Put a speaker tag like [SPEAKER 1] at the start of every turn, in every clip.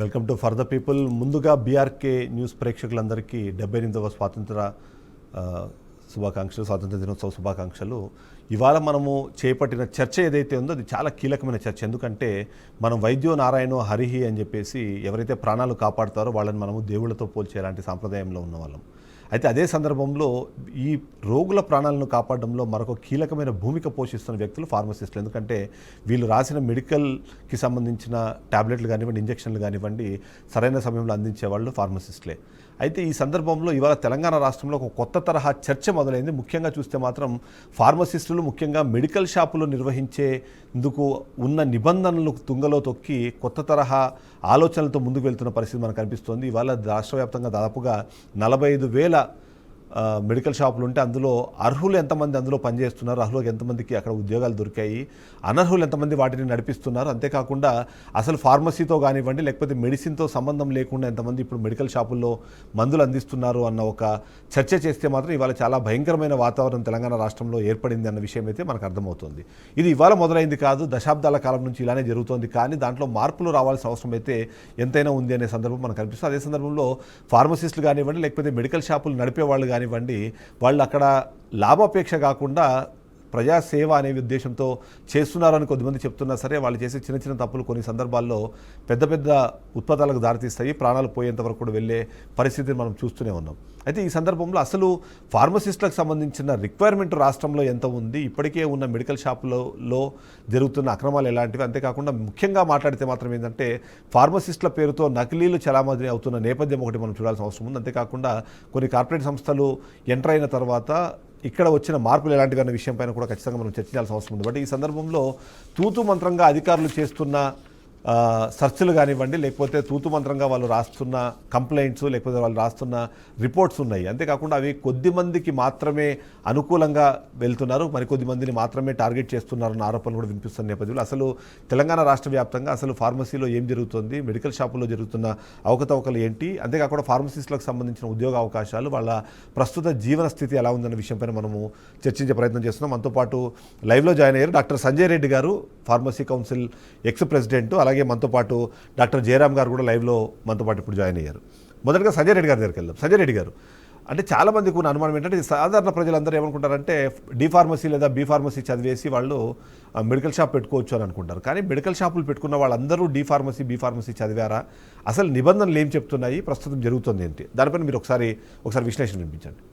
[SPEAKER 1] Welcome to for the people. ముందుగా BRK news ప్రేక్షకులందరికీ 78వ స్వాతంత్ర శుభాకాంక్షలు, స్వాతంత్ర దినోత్సవ శుభాకాంక్షలు. ఇవాళ మనము చేపట్టిన చర్చ ఏదైతే ఉందో అది చాలా కీలకమైన చర్చ. ఎందుకంటే మనం వైద్యో నారాయణో హరిహి అని చెప్పేసి ఎవరైతే ప్రాణాలు కాపాడుతారో వాళ్ళని మనము దేవుళ్ళతో పోల్చే అలాంటి సాంప్రదాయంలో ఉన్న వాళ్ళం. అయితే అదే సందర్భంలో ఈ రోగుల ప్రాణాలను కాపాడడంలో మరొక కీలకమైన భూమిక పోషిస్తున్న వ్యక్తులు ఫార్మసిస్టులు. ఎందుకంటే వీళ్ళు రాసిన మెడికల్కి సంబంధించిన ట్యాబ్లెట్లు కానివ్వండి, ఇంజక్షన్లు కానివ్వండి సరైన సమయంలో అందించే వాళ్ళు ఫార్మసిస్టులే. అయితే ఈ సందర్భంలో ఇవాళ తెలంగాణ రాష్ట్రంలో ఒక కొత్త తరహా చర్చ మొదలైంది. ముఖ్యంగా చూస్తే మాత్రం ఫార్మసిస్టులు ముఖ్యంగా మెడికల్ షాపులు నిర్వహించేందుకు ఉన్న నిబంధనలు తుంగలో తొక్కి కొత్త తరహా ఆలోచనలతో ముందుకు వెళ్తున్న పరిస్థితి మనకు కనిపిస్తోంది. ఇవాళ రాష్ట్ర వ్యాప్తంగా దాదాపుగా 45,000 మెడికల్ షాపులు ఉంటే అందులో అర్హులు ఎంతమంది అందులో పనిచేస్తున్నారు, అర్హులకు ఎంతమందికి అక్కడ ఉద్యోగాలు దొరికాయి, అనర్హులు ఎంతమంది వాటిని నడిపిస్తున్నారు, అంతేకాకుండా అసలు ఫార్మసీతో కానివ్వండి లేకపోతే మెడిసిన్తో సంబంధం లేకుండా ఎంతమంది ఇప్పుడు మెడికల్ షాపుల్లో మందులు అందిస్తున్నారు అన్న ఒక చర్చ చేస్తే మాత్రం ఇవాళ చాలా భయంకరమైన వాతావరణం తెలంగాణ రాష్ట్రంలో ఏర్పడింది అన్న విషయం అయితే మనకు అర్థమవుతుంది. ఇది ఇవాళ మొదలైంది కాదు, దశాబ్దాల కాలం నుంచి ఇలానే జరుగుతోంది. కానీ దాంట్లో మార్పులు రావాల్సిన అవసరం అయితే ఎంతైనా ఉంది అనే సందర్భం మనకు కనిపిస్తుంది. అదే సందర్భంలో ఫార్మసిస్టులు కానివ్వండి లేకపోతే మెడికల్ షాపులు నడిపే వాళ్ళు కానివ్వండి, వాళ్ళు అక్కడ లాభాపేక్ష కాకుండా ప్రజాసేవ అనే ఉద్దేశంతో చేస్తున్నారని కొద్దిమంది చెప్తున్నా సరే వాళ్ళు చేసే చిన్న చిన్న తప్పులు కొన్ని సందర్భాల్లో పెద్ద పెద్ద ఉత్పత్తులకు దారితీస్తాయి, ప్రాణాలు పోయేంత వరకు కూడా వెళ్ళే పరిస్థితిని మనం చూస్తూనే ఉన్నాం. అయితే ఈ సందర్భంలో అసలు ఫార్మసిస్టులకు సంబంధించిన రిక్వైర్మెంట్ రాష్ట్రంలో ఎంత ఉంది, ఇప్పటికే ఉన్న మెడికల్ షాపులలో జరుగుతున్న అక్రమాలు ఎలాంటివి, అంతేకాకుండా ముఖ్యంగా మాట్లాడితే మాత్రం ఏంటంటే ఫార్మసిస్టుల పేరుతో నకిలీలు చలామణి అవుతున్న నేపథ్యం ఒకటి మనం చూడాల్సిన అవసరం ఉంది. అంతేకాకుండా కొన్ని కార్పొరేట్ సంస్థలు ఎంటర్ అయిన తర్వాత ఇక్కడ వచ్చిన మార్పులు ఎలాంటివి అనే విషయం పైన కూడా ఖచ్చితంగా మనం చర్చించాల్సిన అవసరం ఉంది. బట్ ఈ సందర్భంలో తూతు మంత్రంగా అధికారులు చేస్తున్న సర్చ్లు కానివ్వండి లేకపోతే తూతు మంత్రంగా వాళ్ళు రాస్తున్న కంప్లైంట్స్ లేకపోతే వాళ్ళు రాస్తున్న రిపోర్ట్స్ ఉన్నాయి. అంతేకాకుండా అవి కొద్ది మందికి మాత్రమే అనుకూలంగా వెళ్తున్నారు, మరికొద్ది మందిని మాత్రమే టార్గెట్ చేస్తున్నారన్న ఆరోపణలు కూడా వినిపిస్తున్న నేపథ్యంలో అసలు తెలంగాణ రాష్ట్ర వ్యాప్తంగా అసలు ఫార్మసీలో ఏం జరుగుతుంది, మెడికల్ షాపుల్లో జరుగుతున్న అవకతవకలు ఏంటి, అంతేకాకుండా ఫార్మసిస్టులకు సంబంధించిన ఉద్యోగ అవకాశాలు, వాళ్ళ ప్రస్తుత జీవన స్థితి ఎలా ఉందన్న విషయంపైన మనము చర్చించే ప్రయత్నం చేస్తున్నాం. మనతో పాటు లైవ్లో జాయిన్ అయ్యారు డాక్టర్ సంజయ్ రెడ్డి గారు, ఫార్మసీ కౌన్సిల్ ఎక్స్ ప్రెసిడెంట్. అలాగే మనతో పాటు డాక్టర్ జయరామ్ గారు కూడా లైవ్లో మనతో పాటు ఇప్పుడు జాయిన్ అయ్యారు. మొదటగా సంజయ్ రెడ్డి గారి దగ్గరికి వెళ్దాం. సంజయ్ రెడ్డి గారు, అంటే చాలామందికి ఉన్న అనుమానం ఏంటంటే సాధారణ ప్రజలందరూ ఏమనుకుంటారంటే డి ఫార్మసీ లేదా బీ ఫార్మసీ చదివేసి వాళ్ళు మెడికల్ షాప్ పెట్టుకోవచ్చు అని అనుకుంటారు. కానీ మెడికల్ షాపులు పెట్టుకున్న వాళ్ళందరూ డి ఫార్మసీ బీ ఫార్మసీ చదివారా, అసలు నిబంధనలు ఏం చెప్తున్నాయి, ప్రస్తుతం జరుగుతుంది ఏంటి, దానిపైన మీరు ఒకసారి విశ్లేషణ వినిపించండి.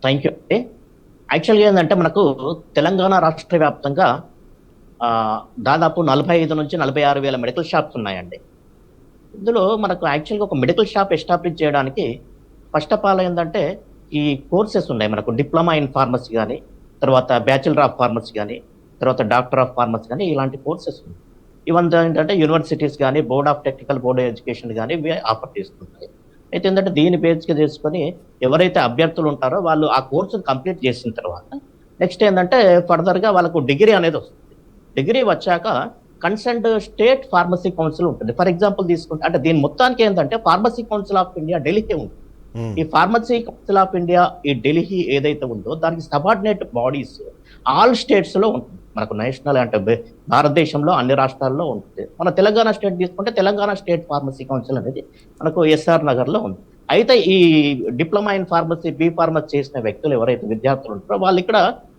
[SPEAKER 2] Thank you. యాక్చువల్గా ఏంటంటే మనకు తెలంగాణ రాష్ట్ర వ్యాప్తంగా దాదాపు 45 నుంచి 46 వేల మెడికల్ షాప్స్ ఉన్నాయండి. ఇందులో మనకు యాక్చువల్గా ఒక మెడికల్ షాప్ ఎస్టాబ్లిష్ చేయడానికి ఫస్ట్ ఆఫ్ ఆల్ ఏంటంటే ఈ కోర్సెస్ ఉన్నాయి. మనకు డిప్లొమా ఇన్ ఫార్మసీ కానీ, తర్వాత బ్యాచిలర్ ఆఫ్ ఫార్మసీ కానీ, తర్వాత డాక్టర్ ఆఫ్ ఫార్మసీ కానీ, ఇలాంటి కోర్సెస్ ఉన్నాయి. ఇవంతా ఏంటంటే యూనివర్సిటీస్ కానీ, board of technical board education కానీ ఇవి ఆఫర్ చేస్తుంటాయి. అయితే ఏంటంటే దీన్ని బేస్గా చేసుకొని ఎవరైతే అభ్యర్థులు ఉంటారో వాళ్ళు ఆ కోర్సును కంప్లీట్ చేసిన తర్వాత నెక్స్ట్ ఏంటంటే ఫర్దర్గా వాళ్ళకు డిగ్రీ అనేది వస్తుంది. డిగ్రీ వచ్చాక కన్సర్న్డ్ స్టేట్ ఫార్మసీ కౌన్సిల్ ఉంటుంది. ఫర్ ఎగ్జాంపుల్ తీసుకుంటే అంటే దీని మొత్తానికి ఏంటంటే pharmacy council of India Delhi ఉంటుంది. ఈ ఫార్మసీ కౌన్సిల్ ఆఫ్ ఇండియా ఈ ఢిల్లీ ఏదైతే ఉందో దానికి సబార్డినేట్ బాడీస్ ఆల్ స్టేట్స్ లో ఉంటుంది. మనకు నేషనల్ అంటే భారతదేశంలో అన్ని రాష్ట్రాల్లో ఉంటుంది. మన తెలంగాణ స్టేట్ తీసుకుంటే తెలంగాణ స్టేట్ ఫార్మసీ కౌన్సిల్ అనేది మనకు ఎస్ఆర్ నగర్ లో ఉంది. అయితే ఈ diploma in pharmacy B pharmacy చేసిన వ్యక్తులు ఎవరైతే విద్యార్థులు ఉంటారో వాళ్ళు ఇక్కడ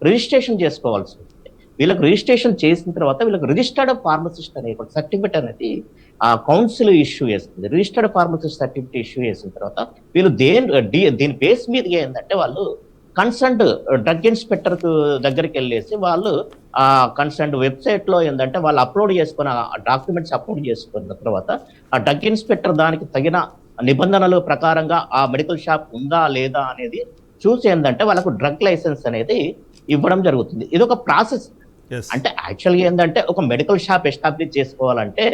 [SPEAKER 2] రిజిస్ట్రేషన్ చేసుకోవాల్సి ఉంటుంది. వీళ్ళకి రిజిస్ట్రేషన్ చేసిన తర్వాత వీళ్ళకి రిజిస్టర్డ్ ఫార్మసిస్ట్ అనే సర్టిఫికేట్ అనేది ఆ కౌన్సిల్ ఇష్యూ చేస్తుంది. రిజిస్టర్డ్ ఫార్మసిస్ట్ సర్టిఫికేట్ ఇష్యూ చేసిన తర్వాత వీళ్ళు దీని బేస్ మీదగా ఏంటంటే వాళ్ళు కన్సర్న్డ్ డ్రగ్ ఇన్స్పెక్టర్ దగ్గరికి వెళ్ళేసి వాళ్ళు ఆ కన్సర్న్డ్ వెబ్సైట్ లో ఏంటంటే వాళ్ళు అప్లోడ్ చేసుకున్న డాక్యుమెంట్స్ అప్లోడ్ చేసుకున్న తర్వాత ఆ డ్రగ్ ఇన్స్పెక్టర్ దానికి తగిన నిబంధనల ప్రకారంగా ఆ మెడికల్ షాప్ ఉందా లేదా అనేది చూసి ఏంటంటే వాళ్ళకు డ్రగ్ లైసెన్స్ అనేది ఇవ్వడం జరుగుతుంది. ఇది ఒక ప్రాసెస్. అంటే యాక్చువల్గా ఏంటంటే ఒక మెడికల్ షాప్ ఎస్టాబ్లిష్ చేసుకోవాలంటే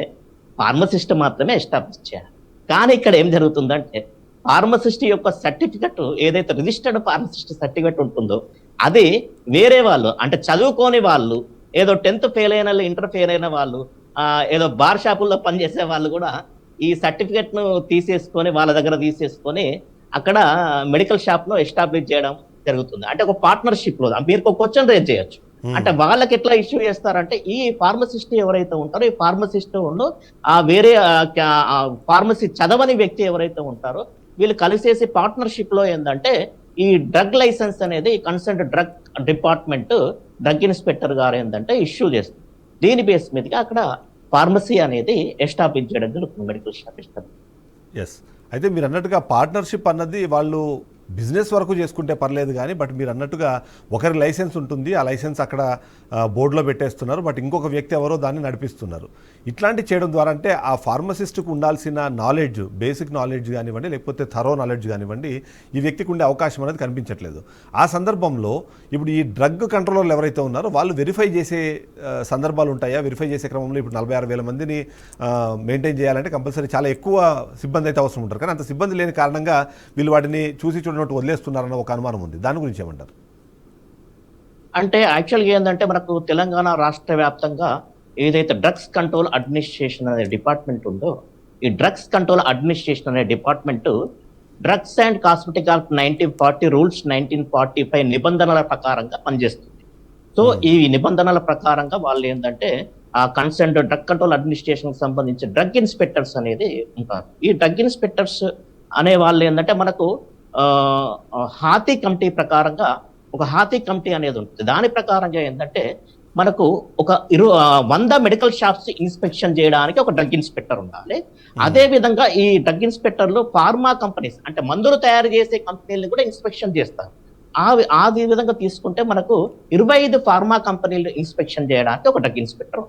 [SPEAKER 2] ఫార్మసిస్ట్ మాత్రమే ఎస్టాబ్లిష్ చేయాలి. కానీ ఇక్కడ ఏం జరుగుతుందంటే ఫార్మసిస్ట్ యొక్క సర్టిఫికెట్ ఏదైతే రిజిస్టర్డ్ ఫార్మసిస్ట్ సర్టిఫికెట్ ఉంటుందో అది వేరే వాళ్ళు అంటే చదువుకోని వాళ్ళు, ఏదో 10th ఫెయిల్ అయిన వాళ్ళు, ఇంటర్ ఫెయిల్ అయిన వాళ్ళు, ఏదో బార్ షాపుల్లో పనిచేసే వాళ్ళు కూడా ఈ సర్టిఫికెట్ ను తీసేసుకొని వాళ్ళ దగ్గర తీసేసుకొని అక్కడ మెడికల్ షాప్ లో ఎస్టాబ్లిష్ చేయడం జరుగుతుంది. అంటే ఒక పార్ట్నర్షిప్ లో మీరు ఒక క్వశ్చన్ రేజ్ చేయొచ్చు. అంటే వాళ్ళకి ఎట్లా ఇష్యూ చేస్తారంటే ఈ ఫార్మసిస్ట్ ఎవరైతే ఉంటారో ఈ ఫార్మసిస్ట్ ఉండు ఆ వేరే ఫార్మసీ చదవని వ్యక్తి ఎవరైతే ఉంటారో వీళ్ళు కలిసేసి పార్ట్నర్షిప్ లో ఏంటంటే ఈ డ్రగ్ లైసెన్స్ అనేది concern drug department drug inspector గారు ఏంటంటే ఇష్యూ చేస్తుంది. దీని బేస్ మీదగా అక్కడ ఫార్మసీ అనేది ఎస్టాబ్లిష్ చేయడం జరుగుతుంది, మెడికల్ షాప్ ఎస్టాబ్లిష్.
[SPEAKER 1] ఎస్. అయితే మీరు అన్నట్టుగా పార్ట్నర్షిప్ అన్నది వాళ్ళు బిజినెస్ వరకు చేసుకుంటే పర్లేదు కానీ, బట్ మీరు అన్నట్టుగా ఒకరి లైసెన్స్ ఉంటుంది, ఆ లైసెన్స్ అక్కడ బోర్డులో పెట్టేస్తున్నారు, బట్ ఇంకొక వ్యక్తి ఎవరో దాన్ని నడిపిస్తున్నారు. ఇట్లాంటి చేయడం ద్వారా అంటే ఆ ఫార్మసిస్ట్కు ఉండాల్సిన నాలెడ్జ్, బేసిక్ నాలెడ్జ్ కానివ్వండి, లేకపోతే థరో నాలెడ్జ్ కానివ్వండి, ఈ వ్యక్తికి ఉండే అవకాశం అనేది కనిపించట్లేదు. ఆ సందర్భంలో ఇప్పుడు ఈ డ్రగ్ కంట్రోలర్లు ఎవరైతే ఉన్నారో వాళ్ళు వెరిఫై చేసే సందర్భాలు ఉంటాయా? వెరిఫై చేసే క్రమంలో ఇప్పుడు 46,000 మందిని మెయింటైన్ చేయాలంటే కంపల్సరీ చాలా ఎక్కువ సిబ్బంది అయితే అవసరం ఉంటారు. కానీ అంత సిబ్బంది లేని కారణంగా వీళ్ళు వాటిని చూసి చూడనట్టు వదిలేస్తున్నారన్న ఒక అనుమానం ఉంది. దాని గురించి ఏమంటారు?
[SPEAKER 2] అంటే యాక్చువల్గా ఏంటంటే మనకు తెలంగాణ రాష్ట్ర వ్యాప్తంగా ఏదైతే డ్రగ్స్ కంట్రోల్ అడ్మినిస్ట్రేషన్ అనే డిపార్ట్మెంట్ ఉందో ఈ డ్రగ్స్ కంట్రోల్ అడ్మినిస్ట్రేషన్ అనే department drugs and cosmetic act 1940 rules 1945 నిబంధనల ప్రకారంగా పనిచేస్తుంది. సో ఈ నిబంధనల ప్రకారంగా వాళ్ళు ఏంటంటే ఆ కన్సర్న్ డ్రగ్ కంట్రోల్ అడ్మినిస్ట్రేషన్ సంబంధించి డ్రగ్ ఇన్స్పెక్టర్స్ అనేది ఉంటారు. ఈ డ్రగ్ ఇన్స్పెక్టర్స్ అనే వాళ్ళు ఏంటంటే మనకు హాతీ కమిటీ ప్రకారంగా ఒక హాతీ కమిటీ అనేది ఉంటుంది. దాని ప్రకారంగా ఏంటంటే మనకు ఒక 100 మెడికల్ షాప్స్ ఇన్స్పెక్షన్ చేయడానికి ఒక డ్రగ్ ఇన్స్పెక్టర్ ఉండాలి. అదే విధంగా ఈ డ్రగ్ ఇన్స్పెక్టర్లు ఫార్మా కంపెనీస్ అంటే మందులు తయారు చేసే కంపెనీలను కూడా ఇన్స్పెక్షన్ చేస్తారు. ఆ విధంగా తీసుకుంటే మనకు 25 ఫార్మా కంపెనీలు ఇన్స్పెక్షన్ చేయడానికి ఒక డ్రగ్ ఇన్స్పెక్టర్.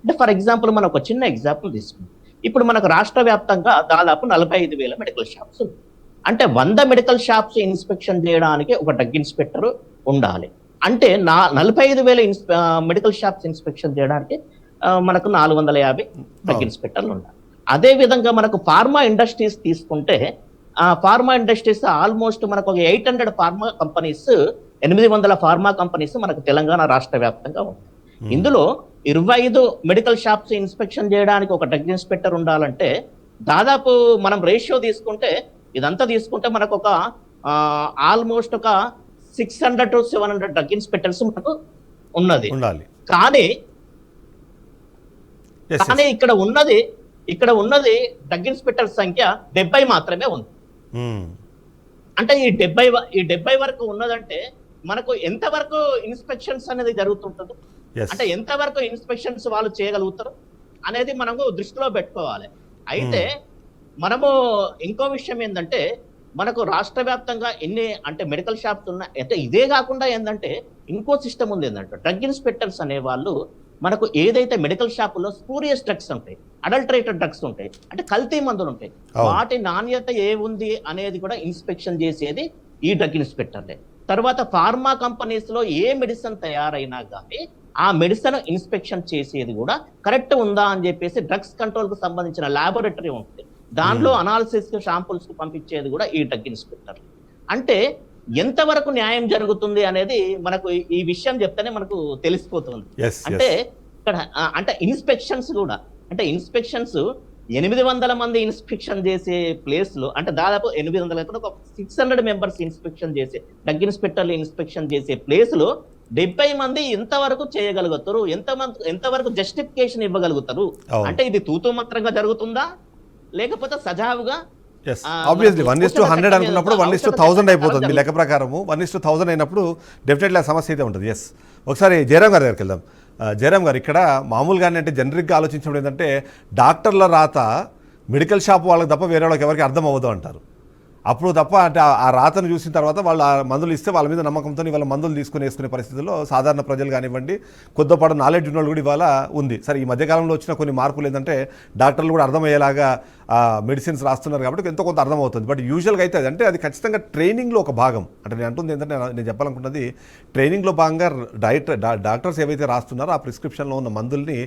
[SPEAKER 2] అంటే ఫర్ ఎగ్జాంపుల్ మనం ఒక చిన్న ఎగ్జాంపుల్ తీసుకుంటాం. ఇప్పుడు మనకు రాష్ట్ర వ్యాప్తంగా దాదాపు 45,000 మెడికల్ షాప్స్ ఉన్నాయి. అంటే 100 మెడికల్ షాప్స్ ఇన్స్పెక్షన్ చేయడానికి ఒక డ్రగ్ ఇన్స్పెక్టర్ ఉండాలి. అంటే 45,000 మెడికల్ షాప్స్ ఇన్స్పెక్షన్ చేయడానికి మనకు 450 డ్రగ్ ఇన్స్పెక్టర్లు ఉండాలి. అదే విధంగా మనకు ఫార్మా ఇండస్ట్రీస్ తీసుకుంటే ఆ ఫార్మా ఇండస్ట్రీస్ ఆల్మోస్ట్ మనకు ఒక 800 ఫార్మా కంపెనీస్ 800 ఫార్మా కంపెనీస్ మనకు తెలంగాణ రాష్ట్ర వ్యాప్తంగా ఉన్నాయి. ఇందులో 25 మెడికల్ షాప్స్ ఇన్స్పెక్షన్ చేయడానికి ఒక డ్రగ్ ఇన్స్పెక్టర్ ఉండాలంటే దాదాపు మనం రేషియో తీసుకుంటే ఇదంతా తీసుకుంటే మనకు ఒక ఆల్మోస్ట్ ఒక 600 to 700 డ్రగ్ ఇన్స్పెక్టర్స్ మనకు ఉన్నది. కానీ ఇక్కడ ఉన్నది డ్రగ్ ఇన్స్పెక్టర్ సంఖ్య 70 మాత్రమే ఉంది. అంటే ఈ 70 వరకు ఉన్నదంటే మనకు ఎంత వరకు ఇన్స్పెక్షన్స్ అనేది జరుగుతుంటుంది, అంటే ఎంత వరకు ఇన్స్పెక్షన్స్ వాళ్ళు చేయగలుగుతారు అనేది మనము దృష్టిలో పెట్టుకోవాలి. అయితే మనము ఇంకో విషయం ఏంటంటే మనకు రాష్ట్ర వ్యాప్తంగా ఎన్ని అంటే మెడికల్ షాప్స్ ఉన్నాయి. అంటే ఇదే కాకుండా ఏంటంటే ఇంకో సిస్టమ్ ఉంది ఏంటంటే డ్రగ్ ఇన్స్పెక్టర్స్ అనే వాళ్ళు మనకు ఏదైతే మెడికల్ షాపుల్లో స్పూరియస్ డ్రగ్స్ ఉంటాయి, అడల్టరేటెడ్ డ్రగ్స్ ఉంటాయి, అంటే కల్తీ మందులు ఉంటాయి, వాటి నాణ్యత ఏ ఉంది అనేది కూడా ఇన్స్పెక్షన్ చేసేది ఈ డ్రగ్ ఇన్స్పెక్టర్లే. తర్వాత ఫార్మా కంపెనీస్ లో ఏ మెడిసిన్ తయారైనా కానీ ఆ మెడిసిన్ ఇన్స్పెక్షన్ చేసేది కూడా కరెక్ట్ ఉందా అని చెప్పేసి డ్రగ్స్ కంట్రోల్ కు సంబంధించిన ల్యాబొరేటరీ ఉంటుంది. దాంట్లో అనాలిసిస్ శాంపుల్స్ కు పంపించేది కూడా ఈ డ్రగ్ ఇన్స్పెక్టర్. అంటే ఎంతవరకు న్యాయం జరుగుతుంది అనేది మనకు ఈ విషయం చెప్తేనే మనకు తెలిసిపోతుంది. అంటే ఇక్కడ అంటే ఇన్స్పెక్షన్స్ కూడా అంటే ఇన్స్పెక్షన్స్ 800 మంది ఇన్స్పెక్షన్ చేసే ప్లేస్ లో అంటే దాదాపు 800 ఒక 600 మెంబర్స్ ఇన్స్పెక్షన్ చేసే డ్రగ్ ఇన్స్పెక్టర్లు ఇన్స్పెక్షన్ చేసే ప్లేస్ లో 70 మంది ఎంతవరకు చేయగలుగుతారు, ఎంతవరకు జస్టిఫికేషన్ ఇవ్వగలుగుతారు? అంటే ఇది తూతూ మాత్రంగా జరుగుతుందా లేకపోతే సజావుగా?
[SPEAKER 1] ఆబ్వియస్లీ 1:100 అనుకున్నప్పుడు 1:1000 అయిపోతుంది. లెక్క ప్రకారము 1:1000 అయినప్పుడు డెఫినెట్లీ ఆ సమస్య అయితే ఉంటుంది. ఎస్. ఒకసారి జయరామ్ గారి దగ్గరికి వెళ్దాం. జయరామ్ గారు, ఇక్కడ మామూలుగానే అంటే జనరిక్గా ఆలోచించడం ఏంటంటే డాక్టర్ల రాత మెడికల్ షాప్ వాళ్ళకి తప్ప వేరే వాళ్ళకి ఎవరికి అర్థం అవ్వదు అంటారు. అప్పుడు తప్ప అంటే ఆ రాతను చూసిన తర్వాత వాళ్ళు ఆ మందులు ఇస్తే వాళ్ళ మీద నమ్మకంతో వాళ్ళ మందులు తీసుకుని వేసుకునే పరిస్థితుల్లో సాధారణ ప్రజలు కానివ్వండి, కొద్దిపాటు నాలెడ్జ్ ఉన్న వాళ్ళు కూడా ఇవాళ ఉంది. సరే, ఈ మధ్యకాలంలో వచ్చిన కొన్ని మార్పులు ఏంటంటే డాక్టర్లు కూడా అర్థమయ్యేలాగా మెడిసిన్స్ రాస్తున్నారు కాబట్టి ఎంతో కొంత అర్థమవుతుంది. బట్ యూజువల్గా అయితే అది ఖచ్చితంగా ట్రైనింగ్లో ఒక భాగం. అంటే నేను అంటుంది ఏంటంటే నేను చెప్పాలనుకున్నది ట్రైనింగ్లో భాగంగా డాక్టర్స్ ఏవైతే రాస్తున్నారో ఆ ప్రిస్క్రిప్షన్లో ఉన్న మందుల్ని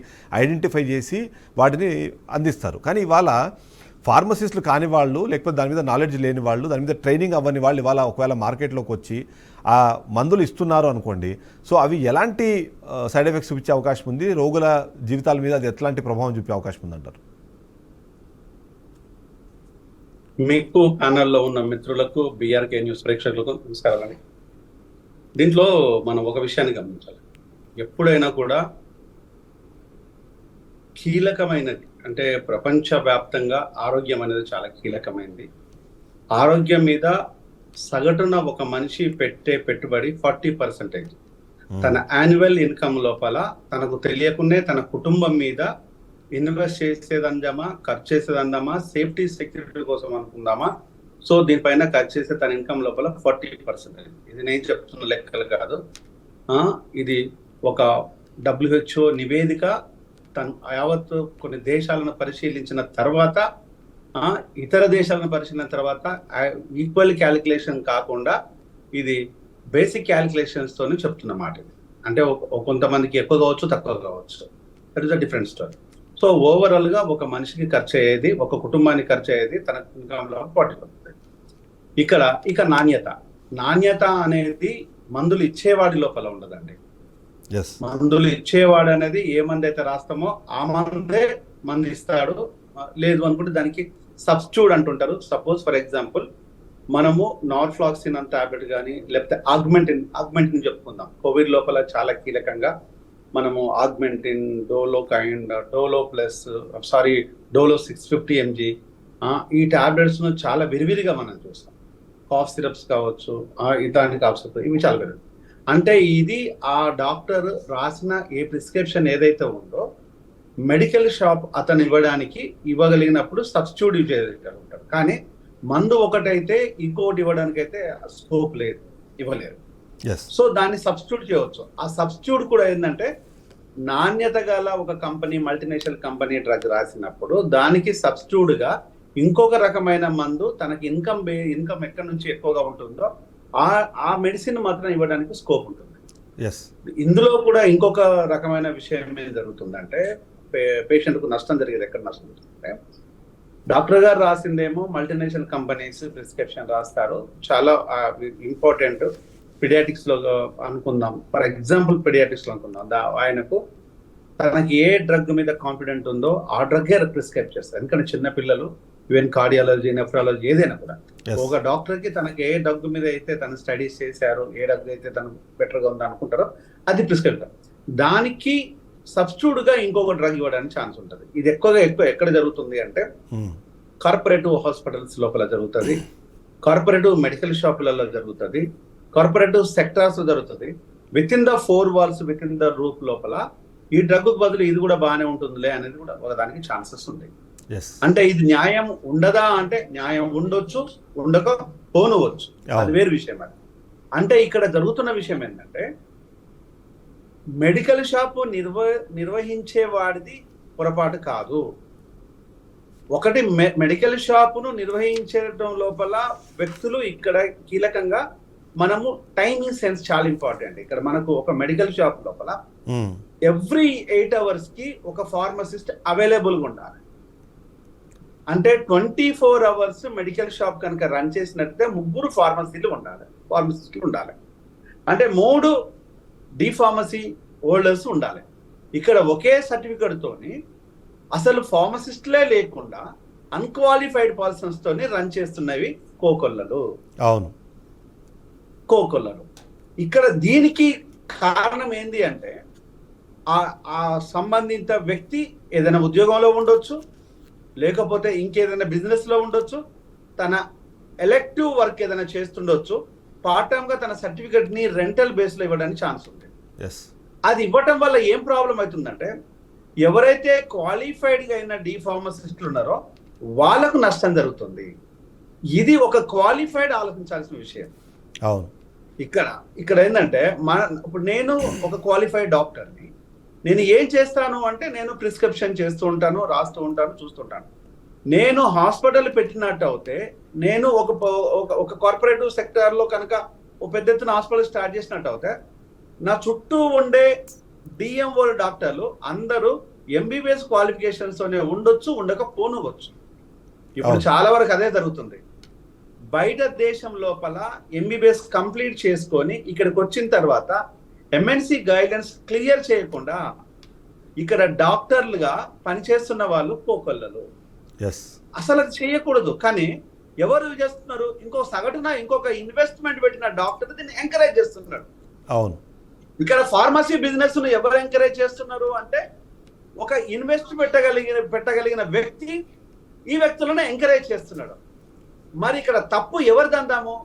[SPEAKER 1] ఐడెంటిఫై చేసి వాటిని అందిస్తారు. కానీ ఇవాళ ఫార్మసిస్టులు కాని వాళ్ళు, లేకపోతే దాని మీద నాలెడ్జ్ లేని వాళ్ళు, దాని మీద ట్రైనింగ్ అవ్వని వాళ్ళు ఇవాళ ఒకవేళ మార్కెట్లోకి వచ్చి ఆ మందులు ఇస్తున్నారు అనుకోండి, సో అవి ఎలాంటి సైడ్ ఎఫెక్ట్స్ చూపించే అవకాశం ఉంది? రోగుల జీవితాల మీద అది ఎట్లాంటి ప్రభావం చూపే అవకాశం ఉందంటారు?
[SPEAKER 3] మీకు ప్యానల్లో ఉన్న మిత్రులకు, బీఆర్కే న్యూస్ ప్రేక్షకులకు నమస్కారాలండి. దీంట్లో మనం ఒక విషయాన్ని గమనించాలి. ఎప్పుడైనా కూడా కీలకమైనది. అంటే ప్రపంచవ్యాప్తంగా ఆరోగ్యం అనేది చాలా కీలకమైనది. ఆరోగ్యం మీద సగటున ఒక మనిషి పెట్టే పెట్టుబడి 40%. తన యాన్యువల్ ఇన్కమ్ లోపల తనకు తెలియకునే తన కుటుంబం మీద ఇన్వెస్ట్ చేసేదందామా, ఖర్చు చేసేదందామా, సేఫ్టీ సెక్యూరిటీ కోసం అనుకుందామా, సో దీనిపైన ఖర్చు చేసే తన ఇన్కమ్ లోపల 40%. ఇది నేను చెప్తున్న లెక్కలు కాదు. ఇది ఒక WHO నివేదిక యావత్ కొన్ని దేశాలను పరిశీలించిన తర్వాత, ఇతర దేశాలను పరిశీలించిన తర్వాత ఈక్వల్ క్యాలిక్యులేషన్ కాకుండా ఇది బేసిక్ క్యాలిక్యులేషన్స్ తోనే చెప్తున్నమాట. ఇది అంటే కొంతమందికి ఎక్కువ కావచ్చు, తక్కువ కావచ్చు. That is a different story. So overall గా ఒక మనిషికి ఖర్చు అయ్యేది, ఒక కుటుంబానికి ఖర్చు అయ్యేది తన ఇన్కమ్ లో 40%. ఇక నాణ్యత అనేది మందులు ఇచ్చేవాడి లోపల ఉండదండి. మందులు ఇచ్చేవాడు అనేది ఏ మందు అయితే రాస్తామో ఆ మందు ఇస్తాడు. లేదు అనుకుంటే దానికి సబ్స్టిట్యూట్ అంటుంటారు. సపోజ్ ఫర్ ఎగ్జాంపుల్ మనము నార్ఫ్లాక్సిన్ అనే టాబ్లెట్ కానీ, లేకపోతే ఆగ్మెంటిన్ చెప్పుకుందాం. కోవిడ్ లోపల చాలా కీలకంగా మనము Augmentin, Dolo plus Dolo 650 mg ఈ టాబ్లెట్స్ ను చాలా విరివిరిగా మనం చూస్తాం. కాఫ్ సిరప్స్ కావచ్చు, ఇట్లాంటి కాఫ్ సిరప్స్, ఇవి చాలా విరివి. అంటే ఇది ఆ డాక్టర్ రాసిన ఏ ప్రిస్క్రిప్షన్ ఏదైతే ఉందో మెడికల్ షాప్ అతను ఇవ్వగలిగినప్పుడు సబ్స్టిట్యూట్ చేయగలుగుతారు. కానీ మందు ఒకటైతే ఇంకోటి ఇవ్వడానికి అయితే స్కోప్ లేదు, ఇవ్వలేరు. సో దాన్ని సబ్స్టిట్యూట్ చేయవచ్చు. ఆ సబ్స్టిట్యూట్ కూడా ఏంటంటే నాణ్యత గల ఒక కంపెనీ, మల్టీనేషనల్ కంపెనీ డ్రగ్ రాసినప్పుడు దానికి సబ్స్టిట్యూట్ గా ఇంకొక రకమైన మందు తనకి ఇన్కమ్ ఎక్కడి నుంచి ఎక్కువగా ఉంటుందో ఆ మెడిసిన్ మాత్రం ఇవ్వడానికి స్కోప్ ఉంటుంది. ఇందులో కూడా ఇంకొక రకమైన విషయం ఏం జరుగుతుందంటే పేషెంట్ కు నష్టం జరిగేది. ఎక్కడ నష్టం జరుగుతుందంటే డాక్టర్ గారు రాసిందేమో మల్టీనేషనల్ కంపెనీస్ ప్రిస్క్రిప్షన్ రాస్తారు. చాలా ఇంపార్టెంట్. పిడియాటిక్స్ లో అనుకుందాం, ఫర్ ఎగ్జాంపుల్ పిడియాటిక్స్ లో అనుకుందాం, ఆయనకు తనకి ఏ డ్రగ్ మీద కాన్ఫిడెంట్ ఉందో ఆ డ్రగ్గే ప్రిస్క్రైబ్ చేస్తారు. ఎందుకంటే చిన్నపిల్లలు, ఈవెన్ కార్డియాలజీ, నెఫ్రాలజీ ఏదైనా కూడా ఒక డాక్టర్ కి తనకి ఏ డ్రగ్ మీద అయితే తను స్టడీస్ చేశారో, ఏ డ్రగ్ అయితే తను బెటర్ గా ఉందో అనుకుంటారో అది ప్రిస్క్రైబ్. దానికి సబ్స్టిట్యూట్ గా ఇంకొక డ్రగ్ ఇవ్వడానికి ఛాన్స్ ఉంటుంది. ఇది ఎక్కువ ఎక్కడ జరుగుతుంది అంటే కార్పొరేటివ్ హాస్పిటల్స్ లోపల జరుగుతుంది, కార్పొరేటివ్ మెడికల్ షాపులలో జరుగుతుంది, కార్పొరేటివ్ సెక్టార్స్ జరుగుతుంది. With in the 4 walls, with in the roof లోపల ఈ డ్రగ్ బదులు ఇది కూడా బాగానే ఉంటుందిలే అనేది కూడా ఒకదానికి ఛాన్సెస్ ఉంటాయి. అంటే ఇది న్యాయం ఉండదా అంటే న్యాయం ఉండొచ్చు, ఉండకపోనవచ్చు, అది వేరు విషయం. అంటే ఇక్కడ జరుగుతున్న విషయం ఏంటంటే మెడికల్ షాప్ నిర్వహించే వాడిది పొరపాటు కాదు. ఒకటి మెడికల్ షాపును నిర్వహించడం లోపల వ్యక్తులు ఇక్కడ కీలకంగా మనము టైమింగ్ సెన్స్ చాలా ఇంపార్టెంట్. ఇక్కడ మనకు ఒక మెడికల్ షాప్ లోపల ఎవ్రీ 8 hours కి ఒక ఫార్మసిస్ట్ అవైలబుల్ గా ఉండాలి. అంటే 24 hours మెడికల్ షాప్ కనుక రన్ చేసినట్టే 3 ఫార్మసిస్టులు ఉండాలి. అంటే 3 డిఫార్మసీ హోల్డర్స్ ఉండాలి. ఇక్కడ ఒకే సర్టిఫికెట్ తోని అసలు ఫార్మసిస్టులే లేకుండా అన్క్వాలిఫైడ్ పర్సన్స్ తోని రన్ చేస్తున్నవి కోకొల్లలు. ఇక్కడ దీనికి కారణం ఏంది అంటే ఆ సంబంధిత వ్యక్తి ఏదైనా ఉద్యోగంలో ఉండొచ్చు, లేకపోతే ఇంకేదైనా బిజినెస్ లో ఉండొచ్చు, తన ఎలెక్టివ్ వర్క్ ఏదైనా చేస్తుండొచ్చు, పార్ట్ టైమ్ గా తన సర్టిఫికెట్ ని రెంటల్ బేస్ లో ఇవ్వడానికి ఛాన్స్ ఉంది. అది ఇవ్వటం వల్ల ఏం ప్రాబ్లం అవుతుందంటే ఎవరైతే క్వాలిఫైడ్ గా అయిన డిఫార్మసిస్టులు ఉన్నారో వాళ్ళకు నష్టం జరుగుతుంది. ఇది ఒక క్వాలిఫైడ్ ఆలోచించాల్సిన విషయం. ఇక్కడ ఏంటంటే ఇప్పుడు నేను ఒక క్వాలిఫైడ్ డాక్టర్ని, నేను ఏం చేస్తాను అంటే నేను ప్రిస్క్రిప్షన్ చేస్తూ ఉంటాను, రాస్తూ ఉంటాను, చూస్తుంటాను. నేను హాస్పిటల్ పెట్టినట్టు అయితే, నేను ఒక కార్పొరేటివ్ సెక్టర్ లో కనుక ఒక పెద్ద ఎత్తున హాస్పిటల్ స్టార్ట్ చేసినట్టు అయితే, నా చుట్టూ ఉండే డిఎంఓ డాక్టర్లు అందరూ ఎంబీబీఎస్ క్వాలిఫికేషన్స్ తోనే ఉండొచ్చు, ఉండకపోనవచ్చు. ఇప్పుడు చాలా వరకు అదే జరుగుతుంది. బయట దేశం లోపల ఎంబీబీఎస్ కంప్లీట్ చేసుకొని ఇక్కడికి వచ్చిన తర్వాత ఎంఎన్సి గైడ్లైన్స్ క్లియర్ చేయకుండా ఇక్కడ డాక్టర్లుగా పనిచేస్తున్న వాళ్ళు కోకొల్లలు. అసలు అది చేయకూడదు. కానీ ఎవరు చేస్తున్నారు? ఇంకొక ఇన్వెస్ట్మెంట్ పెట్టిన డాక్టర్ దీన్ని ఎంకరేజ్ చేస్తున్నాడు. ఇక్కడ ఫార్మసీ బిజినెస్ ను ఎవరు ఎంకరేజ్ చేస్తున్నారు అంటే ఒక ఇన్వెస్ట్ పెట్టగలిగిన వ్యక్తి ఈ వ్యక్తులను ఎంకరేజ్ చేస్తున్నాడు. మరి ఇక్కడ తప్పు ఎవరిది అందాము?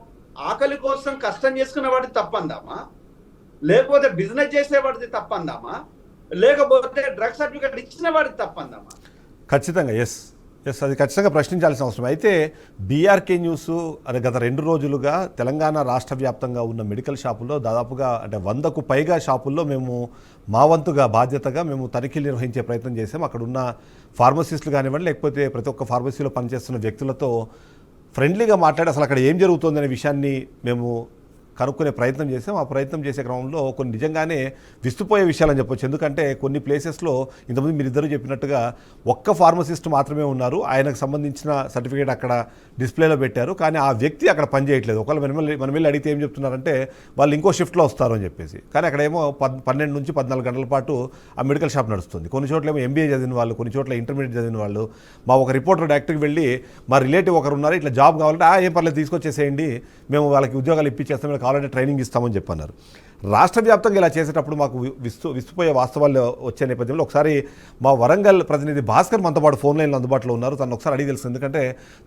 [SPEAKER 3] ఆకలి కోసం కష్టం చేసుకున్న వాడిది తప్పు అందామా, లేకపోతే బిజినెస్ చేసేవాడిది తప్పు అందామా, లేకపోతే డ్రగ్ సర్టిఫికేట్ ఇచ్చిన వాడిది తప్పు అందామా?
[SPEAKER 1] ఖచ్చితంగా ఎస్, అది ఖచ్చితంగా ప్రశ్నించాల్సిన అవసరం. అయితే బీఆర్కే న్యూస్ అది గత 2 రోజులుగా తెలంగాణ రాష్ట్ర వ్యాప్తంగా ఉన్న మెడికల్ షాపుల్లో దాదాపుగా అంటే 100కు పైగా షాపుల్లో మేము మా వంతుగా బాధ్యతగా మేము తనిఖీలు నిర్వహించే ప్రయత్నం చేసాం. అక్కడ ఉన్న ఫార్మసిస్టులు కానివ్వండి, లేకపోతే ప్రతి ఒక్క ఫార్మసీలో పనిచేస్తున్న వ్యక్తులతో ఫ్రెండ్లీగా మాట్లాడి అసలు అక్కడ ఏం జరుగుతుందనే విషయాన్ని మేము కనుక్కునే ప్రయత్నం చేసాం. ఆ ప్రయత్నం చేసే క్రమంలో కొన్ని నిజంగానే విస్తుపోయే విషయాలని చెప్పొచ్చు. ఎందుకంటే కొన్ని ప్లేసెస్లో ఇంతకుముందు మీరిద్దరూ చెప్పినట్టుగా ఒక్క ఫార్మసిస్ట్ మాత్రమే ఉన్నారు, ఆయనకు సంబంధించిన సర్టిఫికేట్ అక్కడ డిస్ప్లేలో పెట్టారు, కానీ ఆ వ్యక్తి అక్కడ పనిచేయట్లేదు. ఒకవేళ మనం వెళ్ళి అడిగితే ఏం చెప్తున్నారంటే వాళ్ళు ఇంకో షిఫ్ట్లో వస్తారు అని చెప్పేసి. కానీ అక్కడేమో 12 నుంచి 14 గంటల పాటు ఆ మెడికల్ షాప్ నడుస్తుంది. కొన్ని చోట్ల ఏమో MBA చదివిన వాళ్ళు, కొన్ని చోట్ల ఇంటర్మీడియట్ చదివిన వాళ్ళు. మా ఒక రిపోర్టర్ డైరెక్ట్కి వెళ్ళి మా రిలేటివ్ ఒకరు ఉన్నారు, ఇట్లా జాబ్ కావాలంటే ఏం పర్లేదు తీసుకొచ్చేసేయండి, మేము వాళ్ళకి ఉద్యోగాలు ఇప్పించేస్తాం, మేము కావాలంటే ట్రైనింగ్ ఇస్తామని చెప్పన్నారు. రాష్ట్ర వ్యాప్తంగా ఇలా చేసేటప్పుడు మాకు విస్తుపోయే వాస్తవాలు వచ్చే నేపథ్యంలో ఒకసారి మా వరంగల్ ప్రతినిధి భాస్కర్ మనతో పాటు ఫోన్ లైన్లో అందుబాటులో ఉన్నారు. తను ఒకసారి అడిగి తెలుసు, ఎందుకంటే